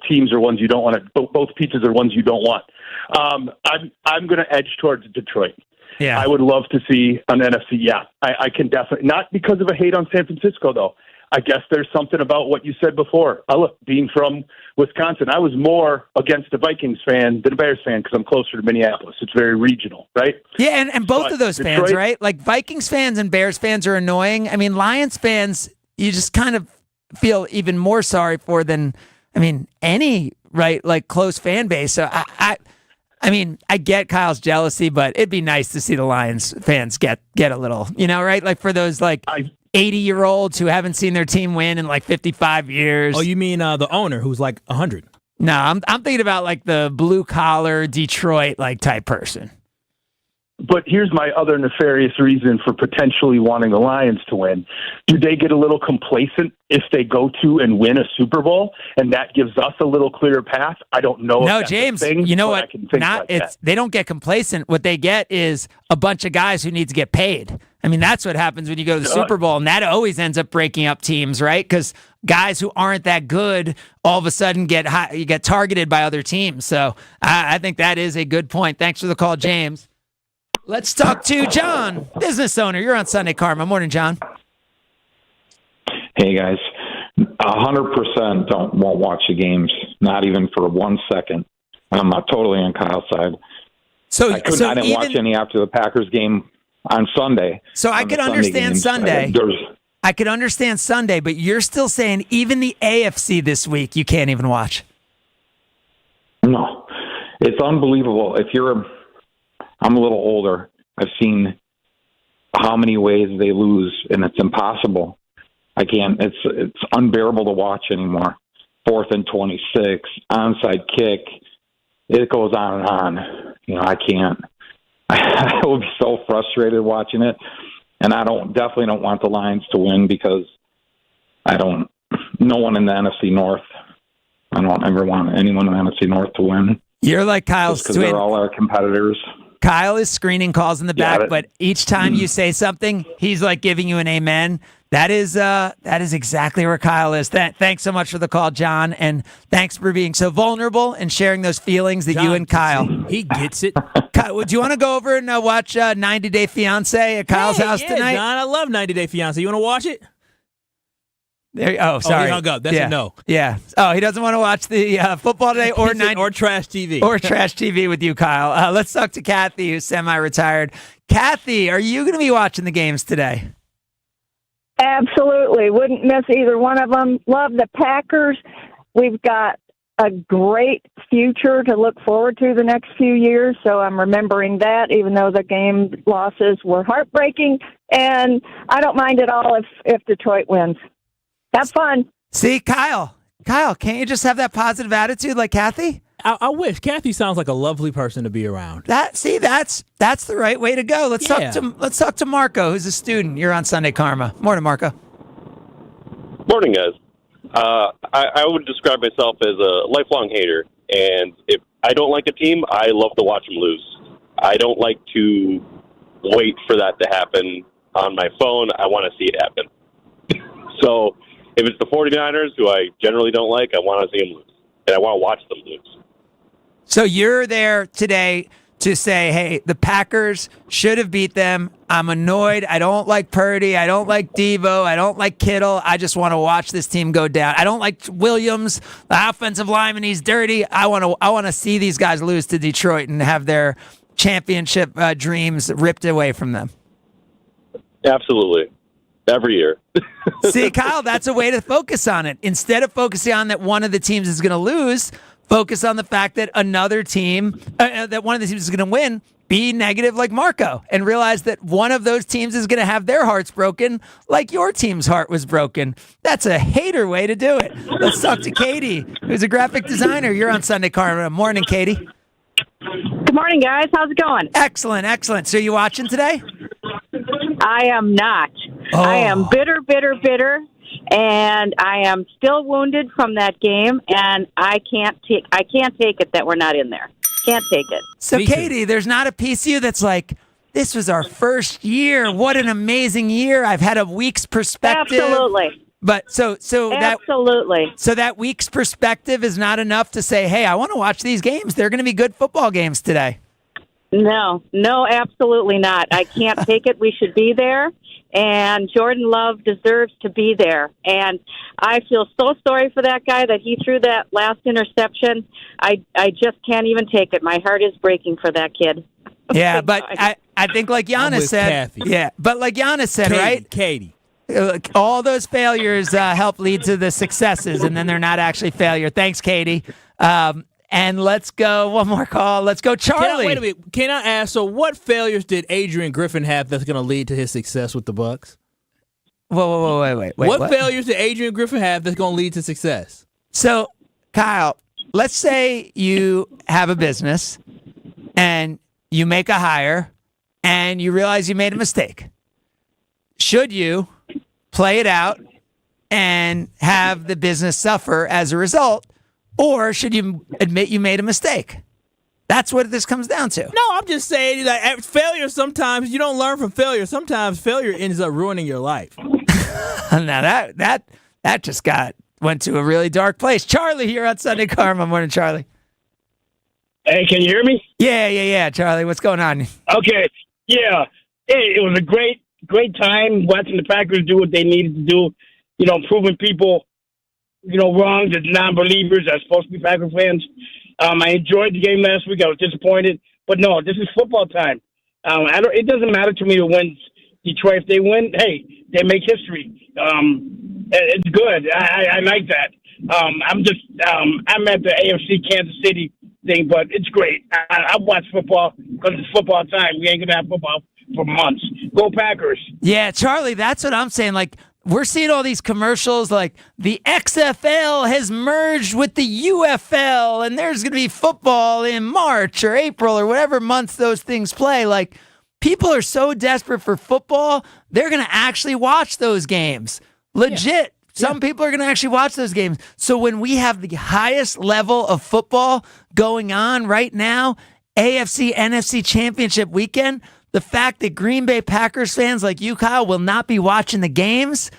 teams are ones you don't want to. Both pizzas are ones you don't want. I'm going to edge towards Detroit. Yeah, I would love to see an NFC. Yeah, I can definitely, not because of a hate on San Francisco though. I guess there's something about what you said before. Being from Wisconsin, I was more against a Vikings fan than a Bears fan because I'm closer to Minneapolis. It's very regional, right? Yeah, and both of those Detroit, fans, right? Like Vikings fans and Bears fans are annoying. I mean, Lions fans, you just kind of feel even more sorry for than, any, right, like close fan base. So I get Kyle's jealousy, but it'd be nice to see the Lions fans get a little, right? Like for those 80-year-olds who haven't seen their team win in 55 years. Oh, you mean the owner who's 100? No, I'm thinking about the blue collar Detroit type person. But here's my other nefarious reason for potentially wanting the Lions to win. Do they get a little complacent if they go to and win a Super Bowl, and that gives us a little clearer path? I don't know. No, if that's James, a thing, you know but what? I can think like that. They don't get complacent. What they get is a bunch of guys who need to get paid. That's what happens when you go to the Super Bowl, and that always ends up breaking up teams, right? Because guys who aren't that good all of a sudden get targeted by other teams. So I think that is a good point. Thanks for the call, James. Let's talk to John, business owner. You're on Sunday Karma. Morning, John. Hey, guys. 100% won't watch the games, not even for 1 second. I'm totally on Kyle's side. So I didn't watch any after the Packers game on Sunday. So I could understand Sunday. I could understand Sunday, but you're still saying even the AFC this week you can't even watch. No. It's unbelievable. I'm a little older. I've seen how many ways they lose, and it's impossible. I can't. It's unbearable to watch anymore. 4th and 26, onside kick. It goes on and on. I can't. I will be so frustrated watching it, and I definitely don't want the Lions to win because no one in the NFC North. I don't ever want anyone in the NFC North to win. You're like Kyle's because they're all our competitors. Kyle is screening calls in the back, but each time you say something, he's giving you an amen. That is exactly where Kyle is. Thanks so much for the call, John, and thanks for being so vulnerable and sharing those feelings that you and Kyle. He gets it. Kyle, do you want to go over and watch 90 Day Fiancé at Kyle's house tonight? John, I love 90 Day Fiancé. You want to watch it? Sorry. Oh, he hung up. That's a no. Yeah. Oh, he doesn't want to watch the football today or Trash TV. Or Trash TV with you, Kyle. Let's talk to Kathy, who's semi-retired. Kathy, are you going to be watching the games today? Absolutely. Wouldn't miss either one of them. Love the Packers. We've got a great future to look forward to the next few years, so I'm remembering that, even though the game losses were heartbreaking. And I don't mind at all if Detroit wins. Have fun. See, Kyle, can't you just have that positive attitude like Kathy? I wish. Kathy sounds like a lovely person to be around. That's the right way to go. Let's talk to Marco, who's a student. You're on Sunday Karma. Morning, Marco. Morning, guys. I would describe myself as a lifelong hater, and if I don't like a team, I love to watch them lose. I don't like to wait for that to happen on my phone. I want to see it happen. So if it's the 49ers, who I generally don't like, I want to see them lose, and I want to watch them lose. So you're there today to say, hey, the Packers should have beat them. I'm annoyed. I don't like Purdy. I don't like Devo. I don't like Kittle. I just want to watch this team go down. I don't like Williams, the offensive lineman. He's dirty. I want to see these guys lose to Detroit and have their championship dreams ripped away from them. Absolutely. Every year. See, Kyle, that's a way to focus on it. Instead of focusing on that one of the teams is going to lose, focus on the fact that another team, that one of the teams is going to win. Be negative like Marco and realize that one of those teams is going to have their hearts broken like your team's heart was broken. That's a hater way to do it. Let's talk to Katie, who's a graphic designer. You're on Sunday Karma. Morning, Katie. Good morning, guys. How's it going? Excellent. So you watching today? I am not. Oh. I am bitter, and I am still wounded from that game, and I can't take it that we're not in there. Can't take it. So, Katie, there's not a piece of you that's like, this was our first year. What an amazing year. I've had a week's perspective. Absolutely. But so Absolutely. that week's perspective is not enough to say, hey, I want to watch these games. They're going to be good football games today. No, absolutely not. I can't take it. We should be there. And Jordan Love deserves to be there. And I feel so sorry for that guy that he threw that last interception. I just can't even take it. My heart is breaking for that kid. Yeah, but I think like Giannis said. Kathy. Yeah, but like Giannis said, right? Katie. All those failures help lead to the successes, and then they're not actually failure. Thanks, Katie. And let's go, one more call. Let's go, Charlie. Wait a minute. Can I ask, so what failures did Adrian Griffin have that's going to lead to his success with the Bucks? Whoa, wait. What failures did Adrian Griffin have that's going to lead to success? So, Kyle, let's say you have a business and you make a hire and you realize you made a mistake. Should you play it out and have the business suffer as a result, or should you admit you made a mistake? That's what this comes down to. No, I'm just saying that failure, sometimes you don't learn from failure. Sometimes failure ends up ruining your life. Now that just went to a really dark place. Charlie here on Sunday Karma. Morning, Charlie. Hey, can you hear me? Yeah, Charlie. What's going on? Okay. Yeah. Hey, it was a great time watching the Packers do what they needed to do, proving people, wrong, the non-believers are supposed to be Packer fans. I enjoyed the game last week. I was disappointed. But no, this is football time. It doesn't matter to me who wins Detroit. If they win, hey, they make history. It's good. I like that. I'm at the AFC Kansas City thing, but it's great. I watch football because it's football time. We ain't going to have football for months. Go Packers. Yeah, Charlie, that's what I'm saying. Like, we're seeing all these commercials like the XFL has merged with the UFL and there's going to be football in March or April or whatever months those things play. Like, people are so desperate for football, they're going to actually watch those games. Legit. Yeah. Some people are going to actually watch those games. So when we have the highest level of football going on right now, AFC, NFC Championship weekend, the fact that Green Bay Packers fans like you, Kyle, will not be watching the games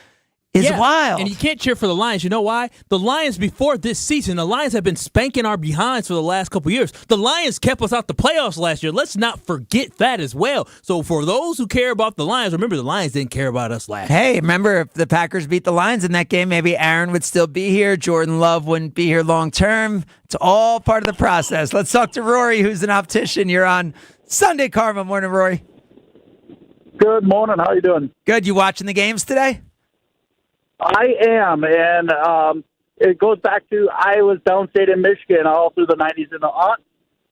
is wild. And you can't cheer for the Lions. You know why? The Lions, before this season, the Lions have been spanking our behinds for the last couple years. The Lions kept us out the playoffs last year. Let's not forget that as well. So for those who care about the Lions, remember the Lions didn't care about us last year. Hey, remember if the Packers beat the Lions in that game, maybe Aaron would still be here. Jordan Love wouldn't be here long term. It's all part of the process. Let's talk to Rory, who's an optician. You're on Sunday Karma. Morning, Rory. Good morning. How you doing? Good. You watching the games today? I am, and it goes back to I was downstate in Michigan all through the 90s and on.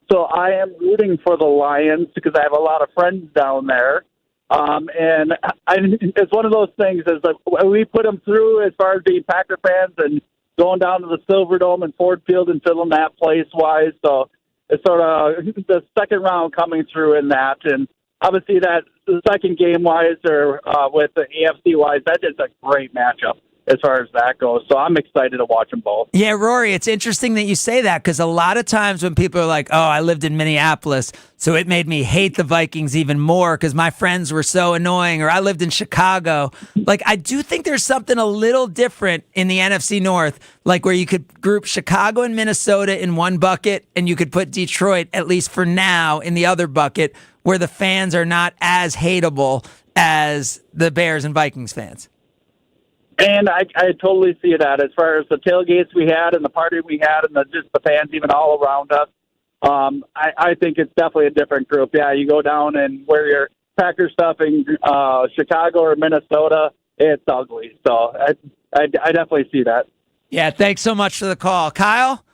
So I am rooting for the Lions because I have a lot of friends down there. And it's one of those things is like we put them through as far as being Packer fans and going down to the Silverdome and Ford Field and filling that place-wise. So it's sort of the second round coming through in that. And obviously that the second game-wise or with the AFC-wise, that is a great matchup as far as that goes. So I'm excited to watch them both. Yeah, Rory, it's interesting that you say that because a lot of times when people are like, oh, I lived in Minneapolis, so it made me hate the Vikings even more because my friends were so annoying, or I lived in Chicago. Like, I do think there's something a little different in the NFC North, like where you could group Chicago and Minnesota in one bucket and you could put Detroit, at least for now, in the other bucket where the fans are not as hateable as the Bears and Vikings fans. And I totally see that as far as the tailgates we had and the party we had and just the fans even all around us. I think it's definitely a different group. Yeah, you go down and wear your Packer stuff in Chicago or Minnesota, it's ugly. So I definitely see that. Yeah, thanks so much for the call. Kyle,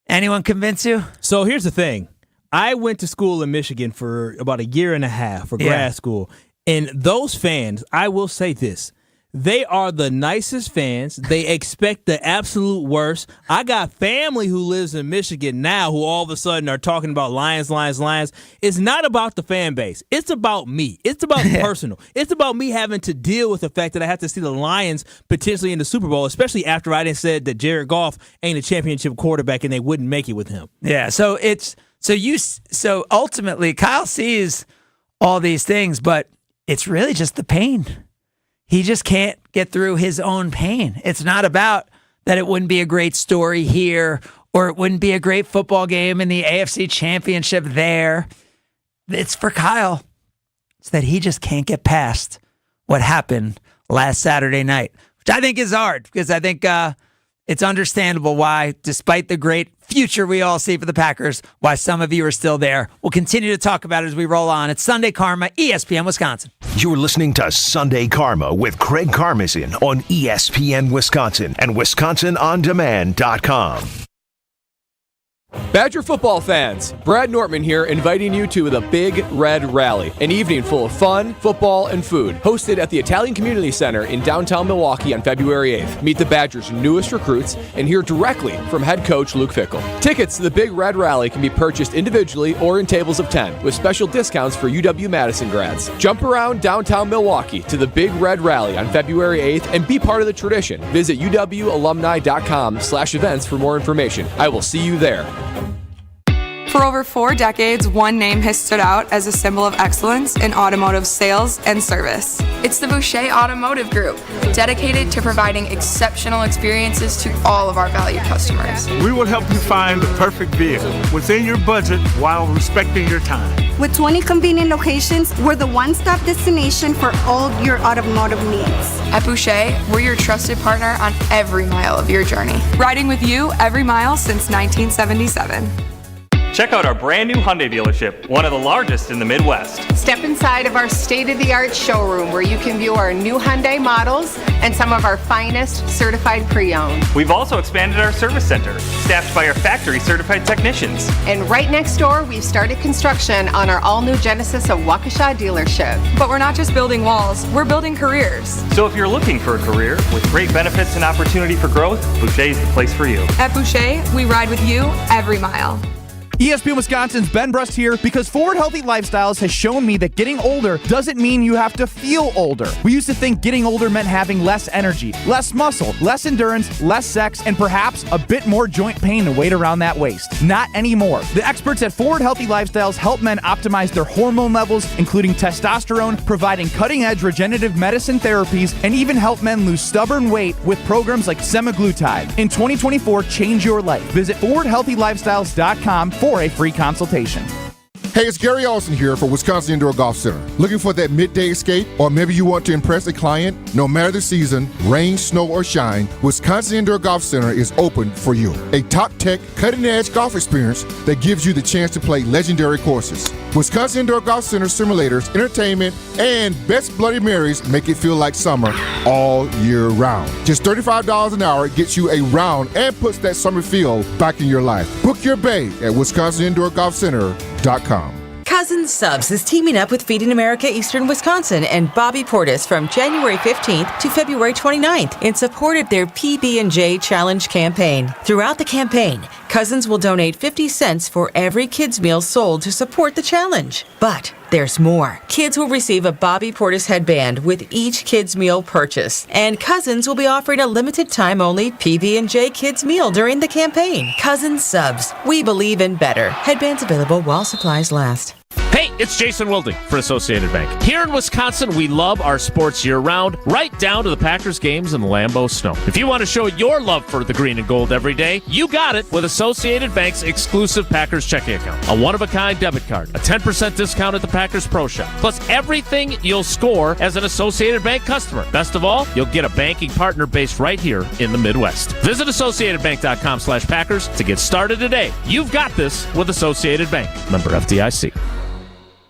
anyone convince you? So here's the thing. I went to school in Michigan for about a year and a half for grad school. And those fans, I will say this, they are the nicest fans. They expect the absolute worst. I got family who lives in Michigan now who all of a sudden are talking about Lions. It's not about the fan base. It's about me. It's about personal. It's about me having to deal with the fact that I have to see the Lions potentially in the Super Bowl, especially after I done said that Jared Goff ain't a championship quarterback and they wouldn't make it with him. Yeah, so ultimately Kyle sees all these things, but it's really just the pain. He just can't get through his own pain. It's not about that it wouldn't be a great story here or it wouldn't be a great football game in the AFC Championship there. It's for Kyle. It's that he just can't get past what happened last Saturday night, which I think is hard because I think it's understandable why, despite the great future we all see for the Packers, why some of you are still there. We'll continue to talk about it as we roll on. It's Sunday Karma, ESPN Wisconsin. You're listening to Sunday Karma with Craig Karmazin on ESPN Wisconsin and WisconsinOnDemand.com. Badger football fans, Brad Nortman here, inviting you to the Big Red Rally, an evening full of fun, football, and food, hosted at the Italian Community Center in downtown Milwaukee on February 8th. Meet the Badgers' newest recruits and hear directly from head coach Luke Fickell. Tickets to the Big Red Rally can be purchased individually or in tables of 10, with special discounts for UW-Madison grads. Jump around downtown Milwaukee to the Big Red Rally on February 8th and be part of the tradition. Visit uwalumni.com/events for more information. I will see you there. For over 4 decades, one name has stood out as a symbol of excellence in automotive sales and service. It's the Boucher Automotive Group, dedicated to providing exceptional experiences to all of our valued customers. We will help you find the perfect vehicle within your budget while respecting your time. With 20 convenient locations, we're the one-stop destination for all your automotive needs. At Boucher, we're your trusted partner on every mile of your journey, riding with you every mile since 1977. Check out our brand new Hyundai dealership, one of the largest in the Midwest. Step inside of our state-of-the-art showroom where you can view our new Hyundai models and some of our finest certified pre-owned. We've also expanded our service center, staffed by our factory-certified technicians. And right next door, we've started construction on our all-new Genesis of Waukesha dealership. But we're not just building walls, we're building careers. So if you're looking for a career with great benefits and opportunity for growth, Boucher is the place for you. At Boucher, we ride with you every mile. ESPN Wisconsin's Ben Brust here because Forward Healthy Lifestyles has shown me that getting older doesn't mean you have to feel older. We used to think getting older meant having less energy, less muscle, less endurance, less sex, and perhaps a bit more joint pain to wait around that waist. Not anymore. The experts at Forward Healthy Lifestyles help men optimize their hormone levels, including testosterone, providing cutting-edge regenerative medicine therapies, and even help men lose stubborn weight with programs like semaglutide. In 2024, change your life. Visit ForwardHealthyLifestyles.com for a free consultation. Hey, it's Gary Olson here for Wisconsin Indoor Golf Center. Looking for that midday escape? Or maybe you want to impress a client? No matter the season, rain, snow, or shine, Wisconsin Indoor Golf Center is open for you. A top-tech, cutting-edge golf experience that gives you the chance to play legendary courses. Wisconsin Indoor Golf Center simulators, entertainment, and best Bloody Marys make it feel like summer all year round. Just $35 an hour gets you a round and puts that summer feel back in your life. Book your bay at WisconsinIndoorGolfCenter.com. Cousins Subs is teaming up with Feeding America Eastern Wisconsin and Bobby Portis from January 15th to February 29th in support of their PB&J Challenge campaign. Throughout the campaign, Cousins will donate 50 cents for every kids' meal sold to support the challenge. But there's more. Kids will receive a Bobby Portis headband with each kids' meal purchase. And Cousins will be offering a limited time only PB&J kids meal during the campaign. Cousins Subs. We believe in better. Headbands available while supplies last. Hey, it's Jason Wilding for Associated Bank. Here in Wisconsin, we love our sports year-round, right down to the Packers games in the Lambeau Snow. If you want to show your love for the green and gold every day, you got it with Associated Bank's exclusive Packers checking account. A one-of-a-kind debit card, a 10% discount at the Packers Pro Shop, plus everything you'll score as an Associated Bank customer. Best of all, you'll get a banking partner based right here in the Midwest. Visit AssociatedBank.com/Packers to get started today. You've got this with Associated Bank. Member FDIC.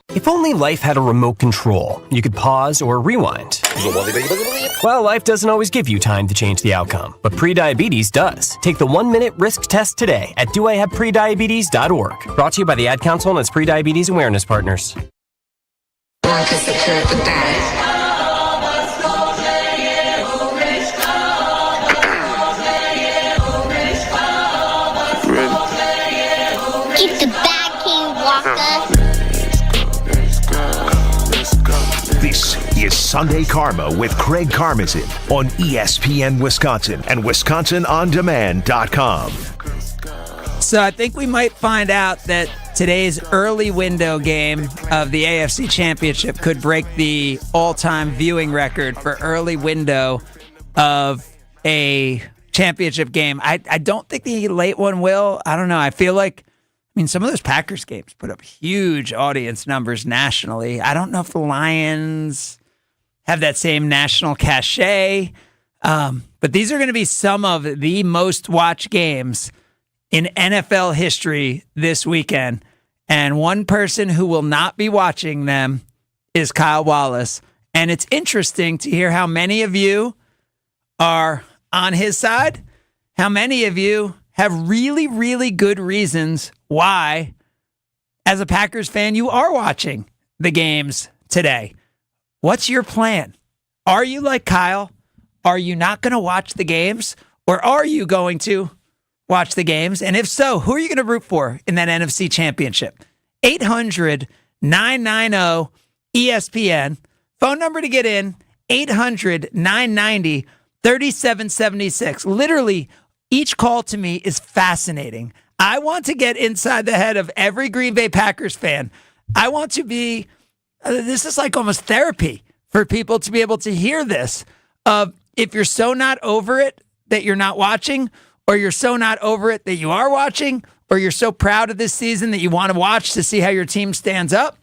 If only life had a remote control, you could pause or rewind. Well, life doesn't always give you time to change the outcome, but prediabetes does. Take the 1-minute risk test today at doihaveprediabetes.org. Brought to you by the Ad Council and its Prediabetes Awareness Partners. Keep the bag, King Walker. This is Sunday Karma with Craig Karmazin on ESPN Wisconsin and WisconsinOnDemand.com. So I think we might find out that today's early window game of the AFC Championship could break the all-time viewing record for early window of a championship game. I don't think the late one will. I don't know. I feel like, some of those Packers games put up huge audience numbers nationally. I don't know if the Lions have that same national cachet, but these are going to be some of the most watched games in NFL history this weekend. And one person who will not be watching them is Kyle Wallace. And it's interesting to hear how many of you are on his side, how many of you have really, really good reasons why, as a Packers fan, you are watching the games today. What's your plan? Are you like Kyle? Are you not going to watch the games? Or are you going to watch the games? And if so, who are you going to root for in that NFC Championship? 800-990-ESPN. Phone number to get in, 800-990-3776. Literally, each call to me is fascinating. I want to get inside the head of every Green Bay Packers fan. I want to be, this is like almost therapy for people to be able to hear this. If you're so not over it that you're not watching, or you're so not over it that you are watching, or you're so proud of this season that you want to watch to see how your team stands up,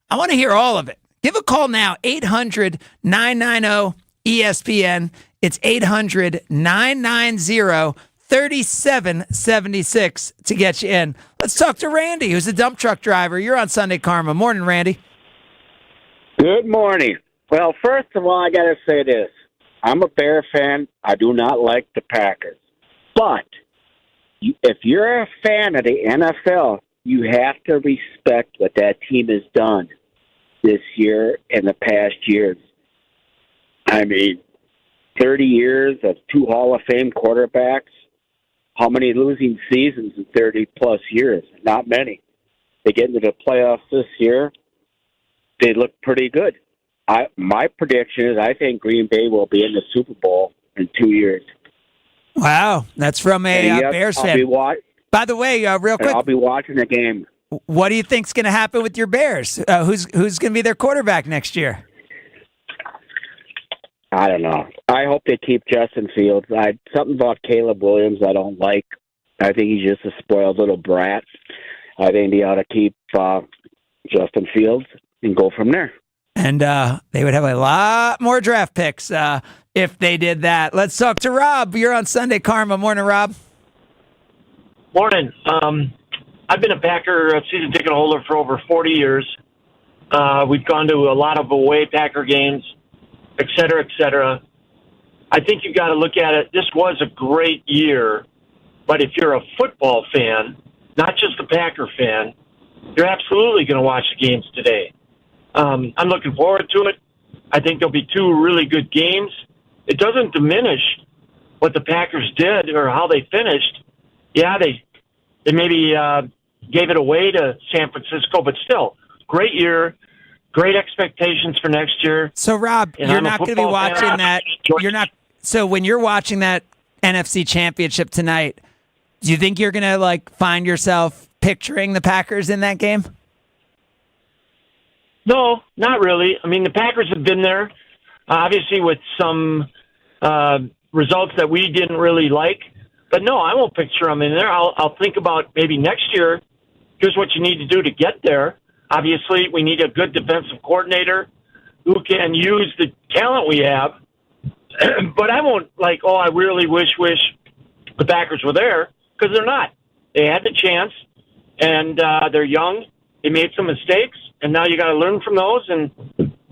I want to hear all of it. Give a call now, 800-990-ESPN. It's 800-990-3776 to get you in. Let's talk to Randy, who's a dump truck driver. You're on Sunday Karma. Morning, Randy. Good morning. Well, first of all, I got to say this. I'm a Bear fan. I do not like the Packers. But if you're a fan of the NFL, you have to respect what that team has done this year and the past years. 30 years of 2 Hall of Fame quarterbacks. How many losing seasons in 30-plus years? Not many. They get into the playoffs this year. They look pretty good. My prediction is I think Green Bay will be in the Super Bowl in 2 years. Wow, that's from a Bears fan. By the way, real quick, I'll be watching the game. What do you think's going to happen with your Bears? Who's going to be their quarterback next year? I don't know. I hope they keep Justin Fields. Something about Caleb Williams I don't like. I think he's just a spoiled little brat. I think they ought to keep Justin Fields and go from there. And they would have a lot more draft picks if they did that. Let's talk to Rob. You're on Sunday Karma. Morning, Rob. Morning. I've been a Packer season ticket holder for over 40 years. We've gone to a lot of away Packer games, et cetera, et cetera. I think you got to look at it. This was a great year, but if you're a football fan, not just a Packer fan, you're absolutely going to watch the games today. I'm looking forward to it. I think there'll be 2 really good games. It doesn't diminish what the Packers did or how they finished. Yeah, they maybe gave it away to San Francisco, but still, great year, great expectations for next year. So, Rob, you're not going to be watching that. You're not. So, when you're watching that NFC Championship tonight, do you think you're going to find yourself picturing the Packers in that game? No, not really. The Packers have been there, obviously, with some results that we didn't really like. But no, I won't picture them in there. I'll think about maybe next year, here's what you need to do to get there. Obviously, we need a good defensive coordinator who can use the talent we have. But I won't I really wish the Packers were there, because they're not. They had the chance, and they're young. They made some mistakes, and now you got to learn from those, and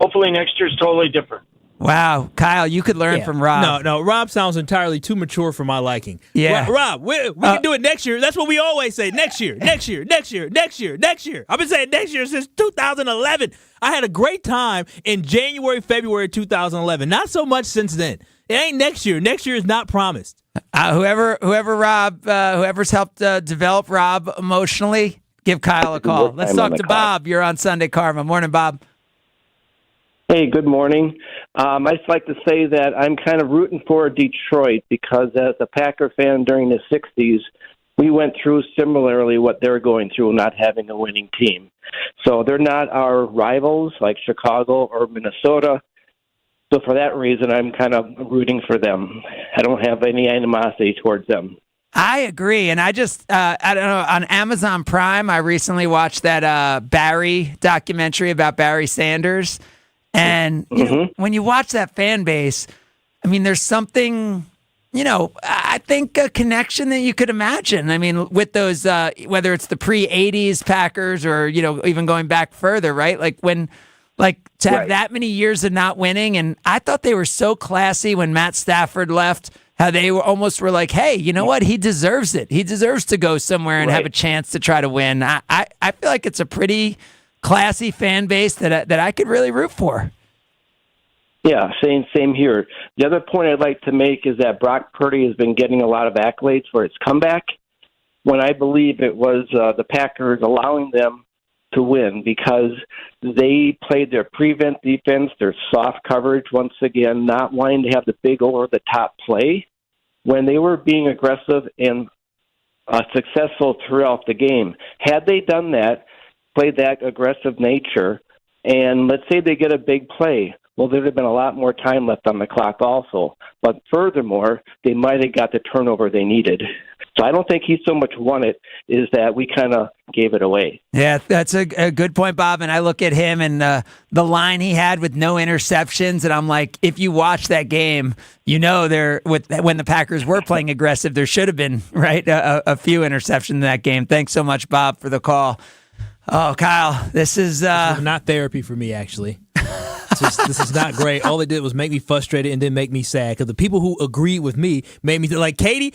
hopefully next year's totally different. Wow, Kyle, you could learn from Rob. No, Rob sounds entirely too mature for my liking. Yeah. Rob, we can do it next year. That's what we always say. Next year, next year, next year, next year, next year. I've been saying next year since 2011. I had a great time in January, February 2011. Not so much since then. It ain't next year. Next year is not promised. Whoever's helped develop Rob emotionally, give Kyle a call. Let's talk to Bob. You're on Sunday Karma. Morning, Bob. Hey, good morning. I'd just like to say that I'm kind of rooting for Detroit because as a Packer fan during the 60s, we went through similarly what they're going through, not having a winning team. So they're not our rivals like Chicago or Minnesota. So for that reason, I'm kind of rooting for them. I don't have any animosity towards them. I agree, and I just, I don't know, on Amazon Prime, I recently watched that Barry documentary about Barry Sanders, and you know, when you watch that fan base, I mean, there's something, you know, I think a connection that you could imagine. I mean, with those, whether it's the pre-'80s Packers or, you know, even going back further, right? Like when, like to have that many years of not winning, and I thought they were so classy when Matt Stafford left. How they were like, hey, you know what? He deserves it. He deserves to go somewhere and have a chance to try to win. I feel like it's a pretty classy fan base that I could really root for. Yeah, same here. The other point I'd like to make is that Brock Purdy has been getting a lot of accolades for his comeback, when I believe it was the Packers allowing them to win because they played their prevent defense, their soft coverage once again, not wanting to have the big over-the-top play. When they were being aggressive and successful throughout the game. Had they done that, played that aggressive nature, and let's say they get a big play, well, there'd have been a lot more time left on the clock also. But furthermore, they might have got the turnover they needed. So I don't think he so much won it, is that we kind of gave it away. Yeah, that's a good point, Bob. And I look at him and the line he had with no interceptions, and I'm like, if you watch that game, you know when the Packers were playing aggressive, there should have been, right, a few interceptions in that game. Thanks so much, Bob, for the call. Oh, Kyle, this is not therapy for me, actually. This is not great. All it did was make me frustrated and then make me sad because the people who agreed with me made me like Katie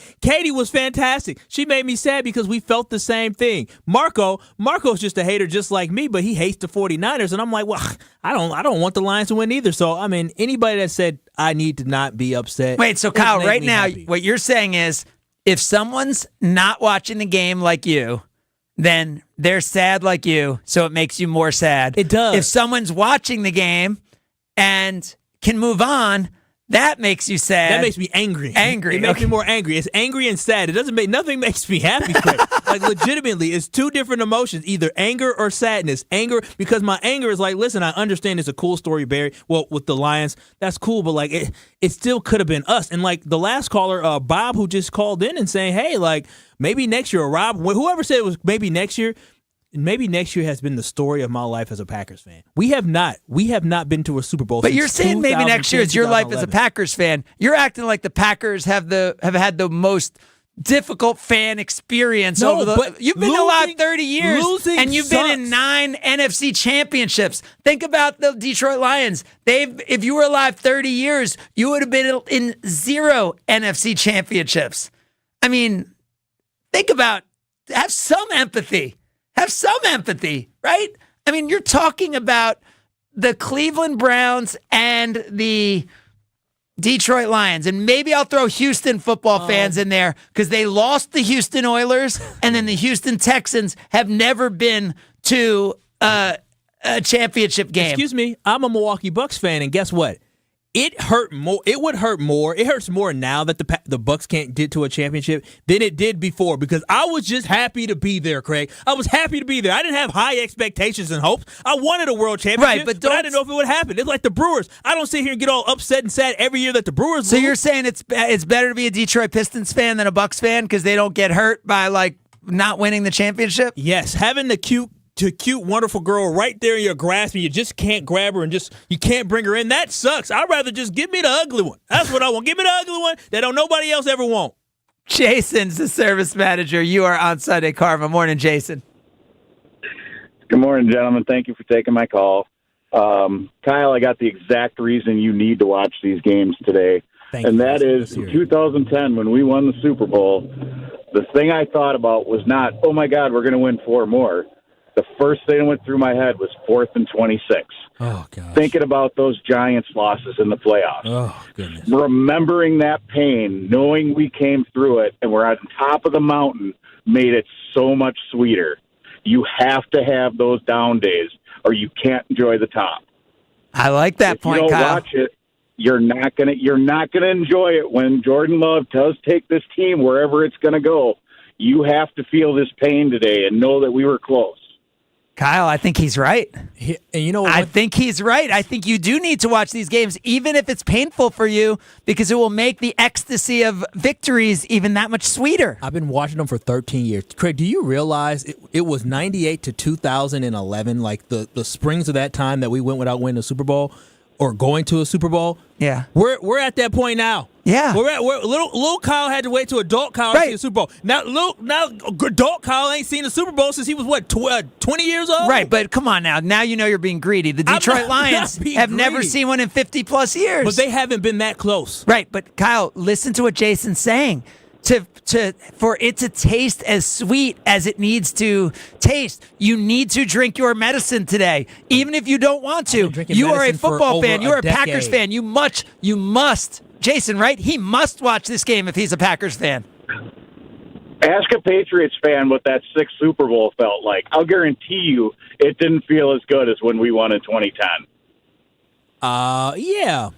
was fantastic. She made me sad because we felt the same thing. Marco's just a hater just like me, but he hates the 49ers, and I'm like, well, I don't want the Lions to win either. So I mean, anybody that said I need to not be upset. Wait, so Kyle, right now, what you're saying is if someone's not watching the game like you, then they're sad like you, so it makes you more sad. It does. If someone's watching the game and can move on, that makes you sad. That makes me angry. Angry. It makes me more angry. It's angry and sad. Nothing makes me happy, Craig. Like, legitimately, it's two different emotions, either anger or sadness. Anger, because my anger is like, listen, I understand it's a cool story, Barry. Well, with the Lions, that's cool, but like it still could have been us. And like the last caller, Bob, who just called in and saying, hey, like maybe next year, or Rob, whoever said it was maybe next year has been the story of my life as a Packers fan. We have not been to a Super Bowl. But you're saying maybe next year is your life as a Packers fan. You're acting like the Packers have had the most difficult fan experience you've been alive 30 years and you've been in 9 NFC championships. Think about the Detroit Lions. If you were alive 30 years, you would have been in 0 NFC championships. I mean, have some empathy. Have some empathy, right? I mean, you're talking about the Cleveland Browns and the Detroit Lions. And maybe I'll throw Houston football fans in there because they lost the Houston Oilers, and then the Houston Texans have never been to a championship game. Excuse me, I'm a Milwaukee Bucks fan, and guess what? It hurt more. It would hurt more. It hurts more now that the Bucks can't get to a championship than it did before, because I was just happy to be there, Craig. I was happy to be there. I didn't have high expectations and hopes. I wanted a world championship, right, but I didn't know if it would happen. It's like the Brewers. I don't sit here and get all upset and sad every year that the Brewers lose. So you're saying it's better to be a Detroit Pistons fan than a Bucks fan because they don't get hurt by like not winning the championship? Yes, having the cute, wonderful girl right there in your grasp, and you just can't grab her and you can't bring her in. That sucks. I'd rather just give me the ugly one. That's what I want. Give me the ugly one that nobody else ever want. Jason's the service manager. You are on Sunday Karma. Morning, Jason. Good morning, gentlemen. Thank you for taking my call. Kyle, I got the exact reason you need to watch these games today. And that is in 2010 when we won the Super Bowl, the thing I thought about was not, oh, my God, we're going to win 4 more. The first thing that went through my head was 4th and 26. Oh, God. Thinking about those Giants losses in the playoffs. Oh, goodness. Remembering that pain, knowing we came through it and we're on top of the mountain, made it so much sweeter. You have to have those down days or you can't enjoy the top. I like that point, Kyle. If you don't Kyle. watch it, you're not gonna enjoy it when Jordan Love does take this team wherever it's gonna go. you have to feel this pain today and know that we were close. Kyle, I think he's right. And you know what? I think he's right. I think you do need to watch these games, even if it's painful for you, because it will make the ecstasy of victories even that much sweeter. I've been watching them for 13 years. Craig, do you realize it was 98 to 2011, like the springs of that time that we went without winning a Super Bowl or going to a Super Bowl? Yeah. We're at that point now. Yeah. Little Kyle had to wait to adult Kyle to see a Super Bowl. Now adult Kyle ain't seen a Super Bowl since he was 20 years old? Right, but come on now. Now you know you're being greedy. The Detroit Lions have never seen one in 50 plus years. But they haven't been that close. Right, but Kyle, listen to what Jason's saying. For it to taste as sweet as it needs to taste, you need to drink your medicine today. Even if you don't want to. You are a football fan. You are a Packers fan. You must. Jason, right? He must watch this game if he's a Packers fan. Ask a Patriots fan what that 6th Super Bowl felt like. I'll guarantee you it didn't feel as good as when we won in 2010. Yeah.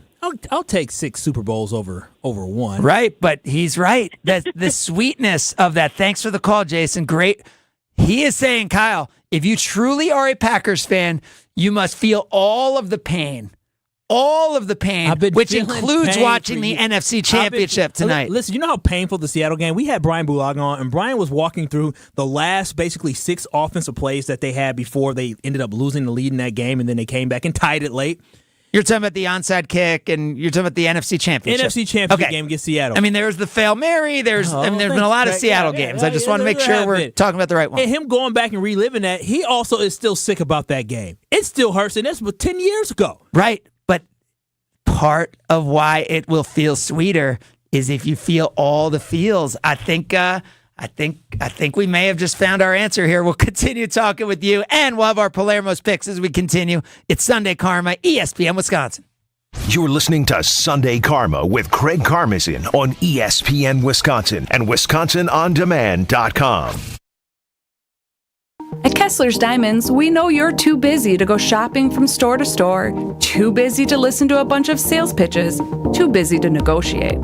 I'll take 6 Super Bowls over one. Right, but he's right. The sweetness of that. Thanks for the call, Jason. Great. He is saying, Kyle, if you truly are a Packers fan, you must feel all of the pain. All of the pain, which includes watching the NFC Championship tonight. Listen, you know how painful the Seattle game? We had Brian Bulag on, and Brian was walking through the last basically 6 offensive plays that they had before they ended up losing the lead in that game, and then they came back and tied it late. You're talking about the onside kick, and you're talking about the NFC Championship. NFC Championship game against Seattle. I mean, there's the Fail Mary. There's been a lot of Seattle games. I just want to make sure we're talking about the right one. And him going back and reliving that, he also is still sick about that game. It still hurts, and that's 10 years ago. Right, but part of why it will feel sweeter is if you feel all the feels. I think we may have just found our answer here. We'll continue talking with you, and we'll have our Palermo's picks as we continue. It's Sunday Karma, ESPN Wisconsin. You're listening to Sunday Karma with Craig Karmazin on ESPN Wisconsin and WisconsinOnDemand.com. At Kessler's Diamonds, we know you're too busy to go shopping from store to store, too busy to listen to a bunch of sales pitches, too busy to negotiate.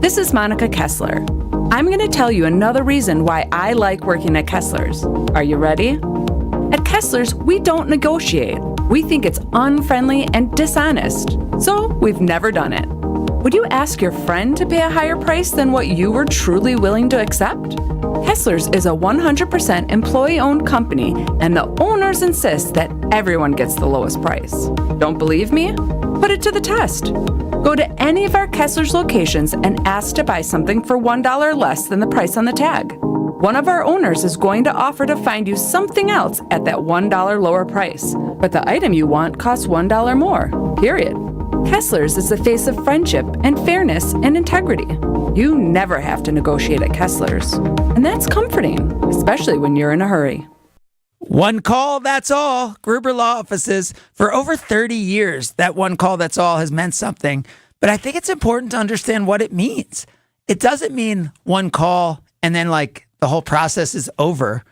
This is Monica Kessler. I'm going to tell you another reason why I like working at Kessler's. Are you ready? At Kessler's, we don't negotiate. We think it's unfriendly and dishonest, so we've never done it. Would you ask your friend to pay a higher price than what you were truly willing to accept? Kessler's is a 100% employee-owned company, and the owners insist that everyone gets the lowest price. Don't believe me? Put it to the test. Go to any of our Kessler's locations and ask to buy something for $1 less than the price on the tag. One of our owners is going to offer to find you something else at that $1 lower price, but the item you want costs $1 more, period. Kessler's is the face of friendship and fairness and integrity. You never have to negotiate at Kessler's, and that's comforting, especially when you're in a hurry. One call, that's all. Gruber Law Offices. For over 30 years, that one call, that's all has meant something. But I think it's important to understand what it means. It doesn't mean one call and then like the whole process is over.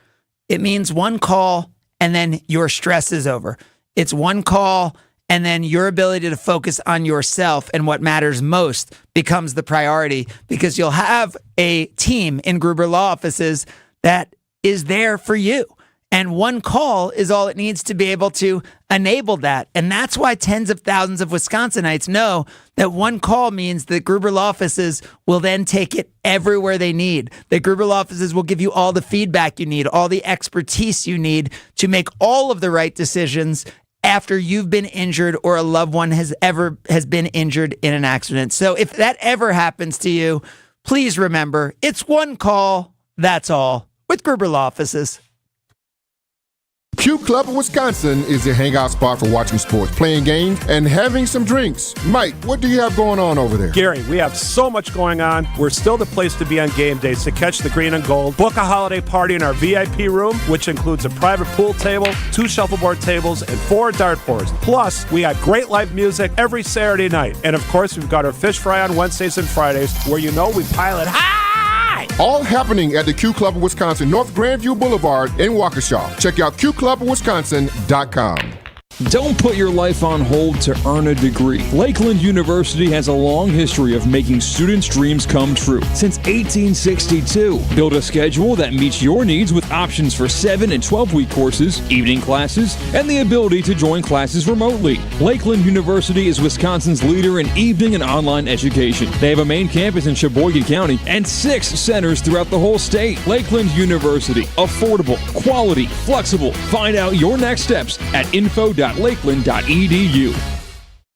It means one call and then your stress is over. It's one call and then your ability to focus on yourself and what matters most becomes the priority, because you'll have a team in Gruber Law Offices that is there for you. And one call is all it needs to be able to enable that. And that's why tens of thousands of Wisconsinites know that one call means that Gruber Law Offices will then take it everywhere they need. That Gruber Law Offices will give you all the feedback you need, all the expertise you need to make all of the right decisions after you've been injured or a loved one has been injured in an accident. So if that ever happens to you, please remember, it's one call, that's all, with Gruber Law Offices. Q Club of Wisconsin is a hangout spot for watching sports, playing games, and having some drinks. Mike, what do you have going on over there? Gary, we have so much going on. We're still the place to be on game days to catch the green and gold. Book a holiday party in our VIP room, which includes a private pool table, 2 shuffleboard tables, and 4 dartboards. Plus, we have great live music every Saturday night. And of course, we've got our fish fry on Wednesdays and Fridays, where we pile it high. All happening at the Q Club of Wisconsin, North Grandview Boulevard in Waukesha. Check out QClubofWisconsin.com. Don't put your life on hold to earn a degree. Lakeland University has a long history of making students' dreams come true. Since 1862, build a schedule that meets your needs with options for 7 and 12-week courses, evening classes, and the ability to join classes remotely. Lakeland University is Wisconsin's leader in evening and online education. They have a main campus in Sheboygan County and 6 centers throughout the whole state. Lakeland University. Affordable, quality, flexible. Find out your next steps at info.lakeland.edu.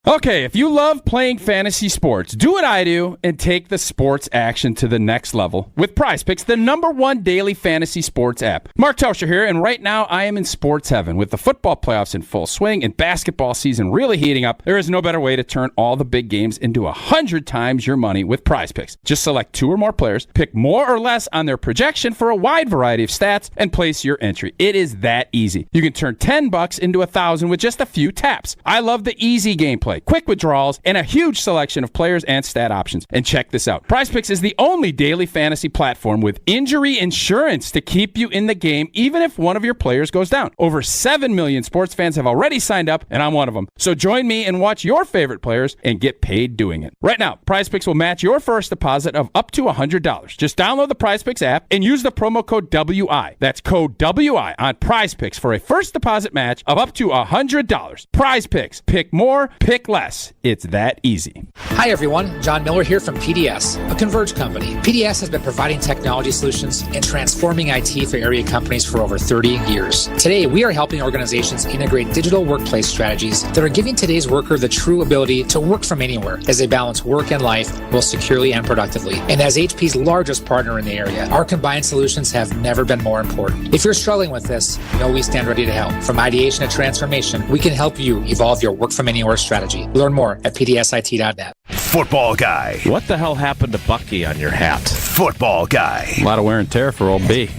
Okay, if you love playing fantasy sports, do what I do and take the sports action to the next level with PrizePicks, the #1 daily fantasy sports app. Mark Tauscher here, and right now I am in sports heaven. With the football playoffs in full swing and basketball season really heating up, there is no better way to turn all the big games into 100 times your money with PrizePicks. Just select 2 or more players, pick more or less on their projection for a wide variety of stats, and place your entry. It is that easy. You can turn $10 into $1,000 with just a few taps. I love the easy gameplay, quick withdrawals, and a huge selection of players and stat options. And check this out. PrizePicks is the only daily fantasy platform with injury insurance to keep you in the game even if one of your players goes down. Over 7 million sports fans have already signed up, and I'm one of them. So join me and watch your favorite players and get paid doing it. Right now, PrizePicks will match your first deposit of up to $100. Just download the PrizePicks app and use the promo code WI. That's code WI on PrizePicks for a first deposit match of up to $100. PrizePicks. Pick more, pick less. It's that easy. Hi everyone, John Miller here from PDS, a Converge company. PDS has been providing technology solutions and transforming IT for area companies for over 30 years. Today, we are helping organizations integrate digital workplace strategies that are giving today's worker the true ability to work from anywhere as they balance work and life both securely and productively. And as HP's largest partner in the area, our combined solutions have never been more important. If you're struggling with this, know we stand ready to help. From ideation to transformation, we can help you evolve your work from anywhere strategy. Learn more at pdsit.net. Football guy. What the hell happened to Bucky on your hat? Football guy. A lot of wear and tear for old B.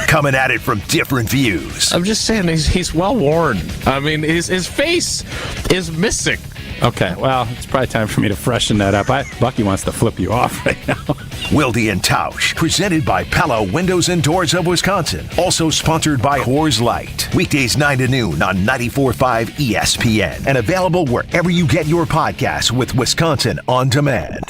Coming at it from different views. I'm just saying he's well worn. I mean, his face is missing. Okay, well, it's probably time for me to freshen that up. Bucky wants to flip you off right now. Wilde and Tausch, presented by Pella Windows and Doors of Wisconsin. Also sponsored by Coors Light. Weekdays 9 to noon on 94.5 ESPN. And available wherever you get your podcasts with Wisconsin On Demand.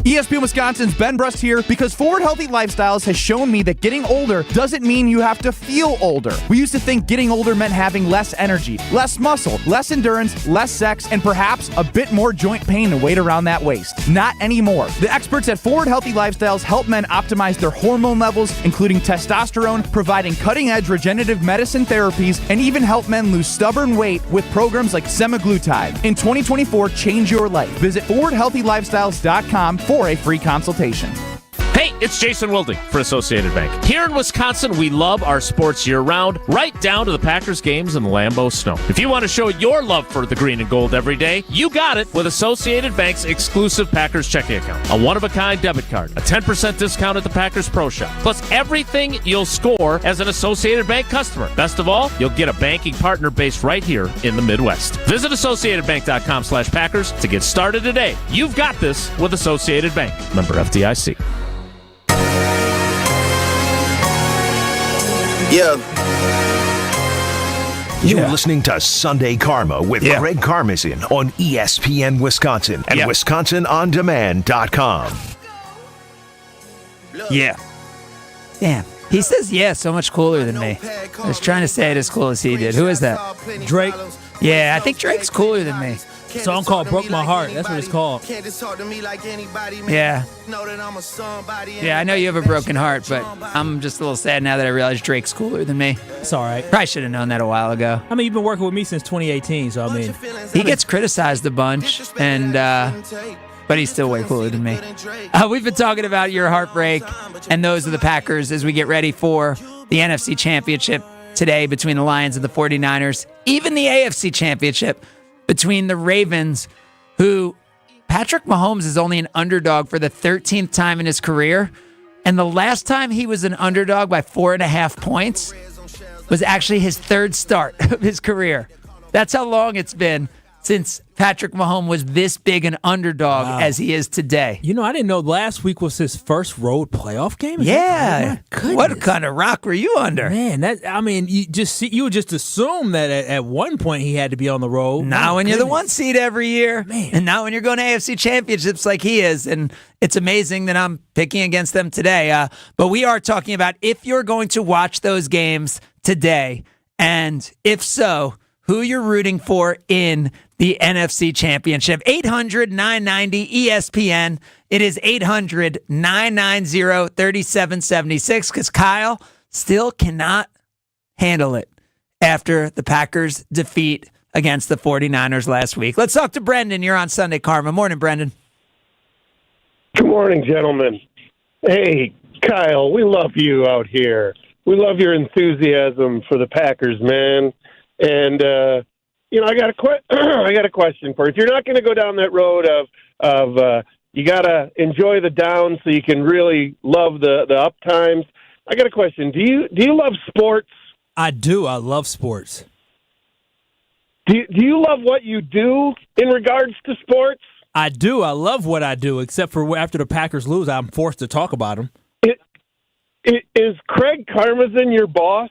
ESPN Wisconsin's Ben Brust here because Forward Healthy Lifestyles has shown me that getting older doesn't mean you have to feel older. We used to think getting older meant having less energy, less muscle, less endurance, less sex, and perhaps a bit more joint pain and weight around that waist. Not anymore. The experts at Forward Healthy Lifestyles help men optimize their hormone levels, including testosterone, providing cutting-edge regenerative medicine therapies, and even help men lose stubborn weight with programs like semaglutide. In 2024, change your life. Visit forwardhealthylifestyles.com for a free consultation. Hey, it's Jason Wilde for Associated Bank. Here in Wisconsin, we love our sports year-round, right down to the Packers games in the Lambeau Snow. If you want to show your love for the green and gold every day, you got it with Associated Bank's exclusive Packers checking account. A one-of-a-kind debit card, a 10% discount at the Packers Pro Shop, plus everything you'll score as an Associated Bank customer. Best of all, you'll get a banking partner based right here in the Midwest. Visit AssociatedBank.com/Packers to get started today. You've got this with Associated Bank. Member FDIC. You're listening to Sunday Karma with Craig Karmazin on ESPN Wisconsin and WisconsinOnDemand.com. Yeah. Damn. He says so much cooler than me. I was trying to say it as cool as he did. Who is that? Drake. Yeah, I think Drake's cooler than me. Song called Broke My Heart. That's what it's called. Yeah. Yeah, I know you have a broken heart, but I'm just a little sad now that I realize Drake's cooler than me. It's all right. Probably should have known that a while ago. I mean, you've been working with me since 2018, so I mean. He gets criticized a bunch, and but he's still way cooler than me. We've been talking about your heartbreak and those of the Packers as we get ready for the NFC Championship today between the Lions and the 49ers. Even the AFC Championship between the Ravens, who Patrick Mahomes is only an underdog for the 13th time in his career. And the last time he was an underdog by 4.5 points was actually his third start of his career. That's how long it's been since Patrick Mahomes was this big an underdog as he is today. You know, I didn't know last week was his first road playoff game. Yeah. What kind of rock were you under? Man, you would just assume that at one point he had to be on the road. Now when you're the 1 seed every year, and now when you're going to AFC championships like he is, and it's amazing that I'm picking against them today. But we are talking about if you're going to watch those games today, and if so, who you're rooting for in the NFC Championship. 800-990-ESPN. It is 800-990-3776 because Kyle still cannot handle it after the Packers' defeat against the 49ers last week. Let's talk to Brendan. You're on Sunday Karma. Morning, Brendan. Good morning, gentlemen. Hey, Kyle, we love you out here. We love your enthusiasm for the Packers, man. And I got a question for you. If you're not going to go down that road of you got to enjoy the downs so you can really love the up times, I got a question. Do you love sports? I do. I love sports. Do you love what you do in regards to sports? I do. I love what I do, except for after the Packers lose, I'm forced to talk about them. Is Craig Karmazin your boss?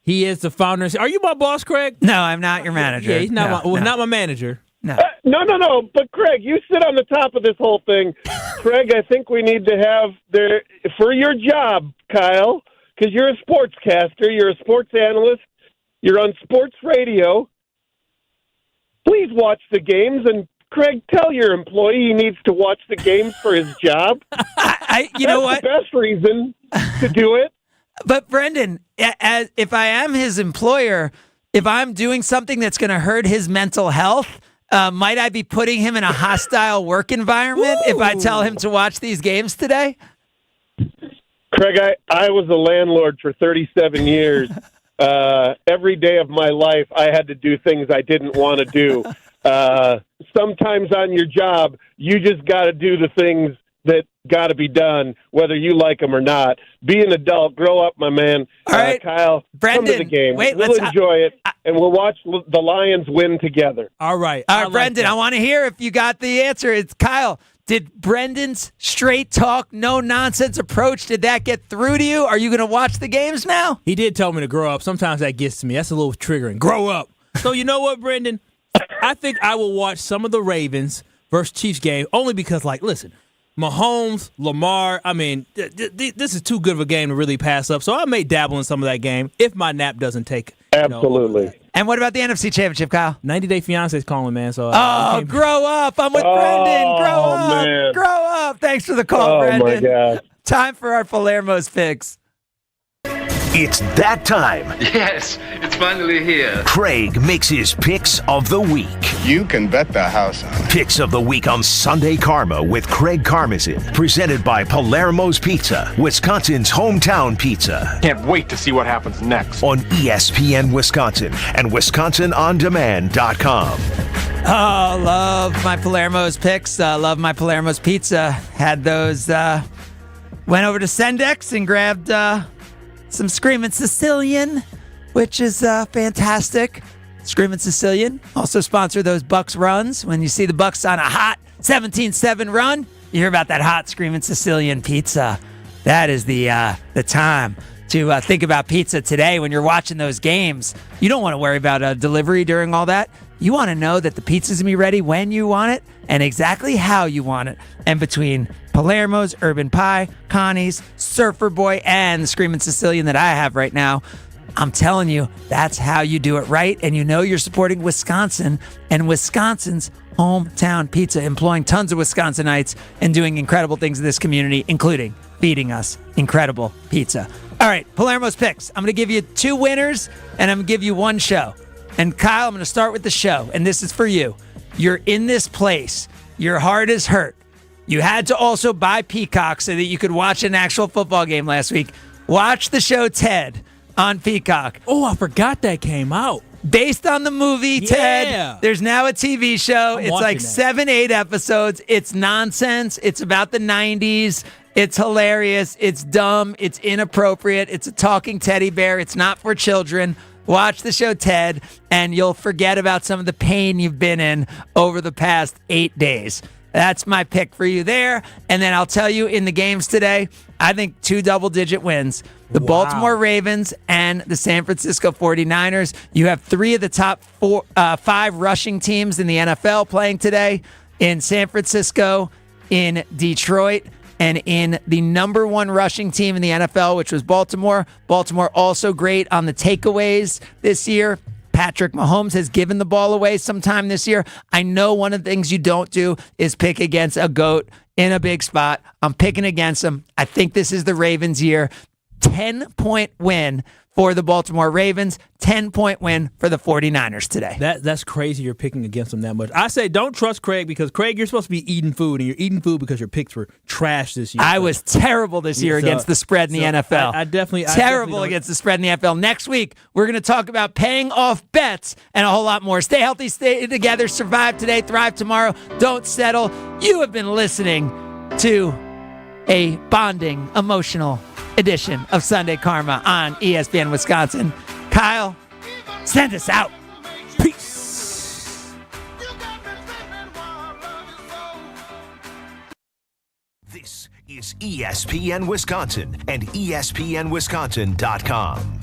He is the founder. Are you my boss, Craig? No, I'm not your manager. Yeah, he's not not my manager. No. No. But Craig, you sit on the top of this whole thing. Craig, I think we need to have for your job, Kyle, because you're a sportscaster, you're a sports analyst, you're on sports radio. Please watch the games, and Craig, tell your employee he needs to watch the games for his job. You know what? That's the best reason to do it. But Brendan, if I am his employer, if I'm doing something that's going to hurt his mental health, might I be putting him in a hostile work environment if I tell him to watch these games today? Craig, I was a landlord for 37 years. Every day of my life, I had to do things I didn't want to do. Sometimes on your job, you just got to do the things that got to be done, whether you like them or not. Be an adult. Grow up, my man. All right, Kyle, Brendan, come to the game. We'll enjoy it, and we'll watch the Lions win together. All right. Brendan, I want to hear if you got the answer. It's Kyle. Did Brendan's straight talk, no-nonsense approach, did that get through to you? Are you going to watch the games now? He did tell me to grow up. Sometimes that gets to me. That's a little triggering. Grow up. So you know what, Brendan? I think I will watch some of the Ravens versus Chiefs game only because, listen, Mahomes, Lamar, this is too good of a game to really pass up. So I may dabble in some of that game if my nap doesn't take. Absolutely. And what about the NFC Championship, Kyle? 90 Day Fiancé's calling, man. So grow up. I'm with Brendan. Grow up. Man. Grow up. Thanks for the call, Brendan. Oh, my God. Time for our Palermo's picks. It's that time. Yes, it's finally here. Craig makes his picks of the week. You can bet the house on it. Picks of the week on Sunday Karma with Craig Karmazin. Presented by Palermo's Pizza, Wisconsin's hometown pizza. Can't wait to see what happens next. On ESPN Wisconsin and WisconsinOnDemand.com. Oh, love my Palermo's picks. Love my Palermo's pizza. Had those, went over to Sendex and grabbed some Screamin' Sicilian, which is fantastic. Screamin' Sicilian also sponsor those Bucks runs. When you see the Bucks on a hot 17-7 run, you hear about that hot Screamin' Sicilian pizza. That is the time to think about pizza today when you're watching those games. You don't want to worry about delivery during all that. You want to know that the pizza's going to be ready when you want it and exactly how you want it. And between Palermo's, Urban Pie, Connie's, Surfer Boy, and the Screamin' Sicilian that I have right now, I'm telling you, that's how you do it right. And you know you're supporting Wisconsin and Wisconsin's hometown pizza, employing tons of Wisconsinites and doing incredible things in this community, including feeding us incredible pizza. All right, Palermo's picks. I'm going to give you 2 winners, and I'm going to give you 1 show. And Kyle, I'm going to start with the show, and this is for you. You're in this place. Your heart is hurt. You had to also buy Peacock so that you could watch an actual football game last week. Watch the show Ted on Peacock. Oh, I forgot that came out. Based on the movie Ted, there's now a TV show. It's like 7-8 episodes. It's nonsense. It's about the 90s. It's hilarious. It's dumb. It's inappropriate. It's a talking teddy bear. It's not for children. Watch the show Ted, and you'll forget about some of the pain you've been in over the past 8 days. That's my pick for you there. And then I'll tell you in the games today, I think 2 double-digit wins. The Baltimore Ravens and the San Francisco 49ers. You have 3 of the top 5 rushing teams in the NFL playing today in San Francisco, in Detroit, and in the number 1 rushing team in the NFL, which was Baltimore. Baltimore also great on the takeaways this year. Patrick Mahomes has given the ball away sometime this year. I know one of the things you don't do is pick against a GOAT in a big spot. I'm picking against him. I think this is the Ravens' year. 10-point win for the Baltimore Ravens, 10-point win for the 49ers today. That's crazy you're picking against them that much. I say don't trust Craig because, Craig, you're supposed to be eating food, and you're eating food because your picks were trash this year. I was terrible this year against the spread in the NFL. I definitely against the spread in the NFL. Next week, we're going to talk about paying off bets and a whole lot more. Stay healthy, stay together, survive today, thrive tomorrow. Don't settle. You have been listening to a bonding, emotional edition of Sunday Karma on ESPN Wisconsin. Kyle, send us out. Peace. This is ESPN Wisconsin and ESPNWisconsin.com.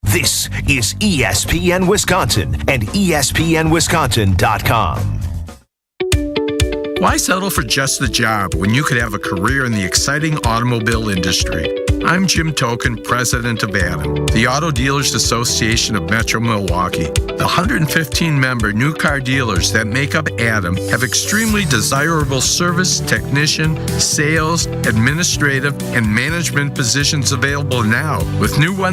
This is ESPN Wisconsin and ESPNWisconsin.com. Why settle for just a job when you could have a career in the exciting automobile industry? I'm Jim Token, president of ADAM, the Auto Dealers Association of Metro Milwaukee. The 115-member new car dealers that make up ADAM have extremely desirable service, technician, sales, administrative, and management positions available now, with new ones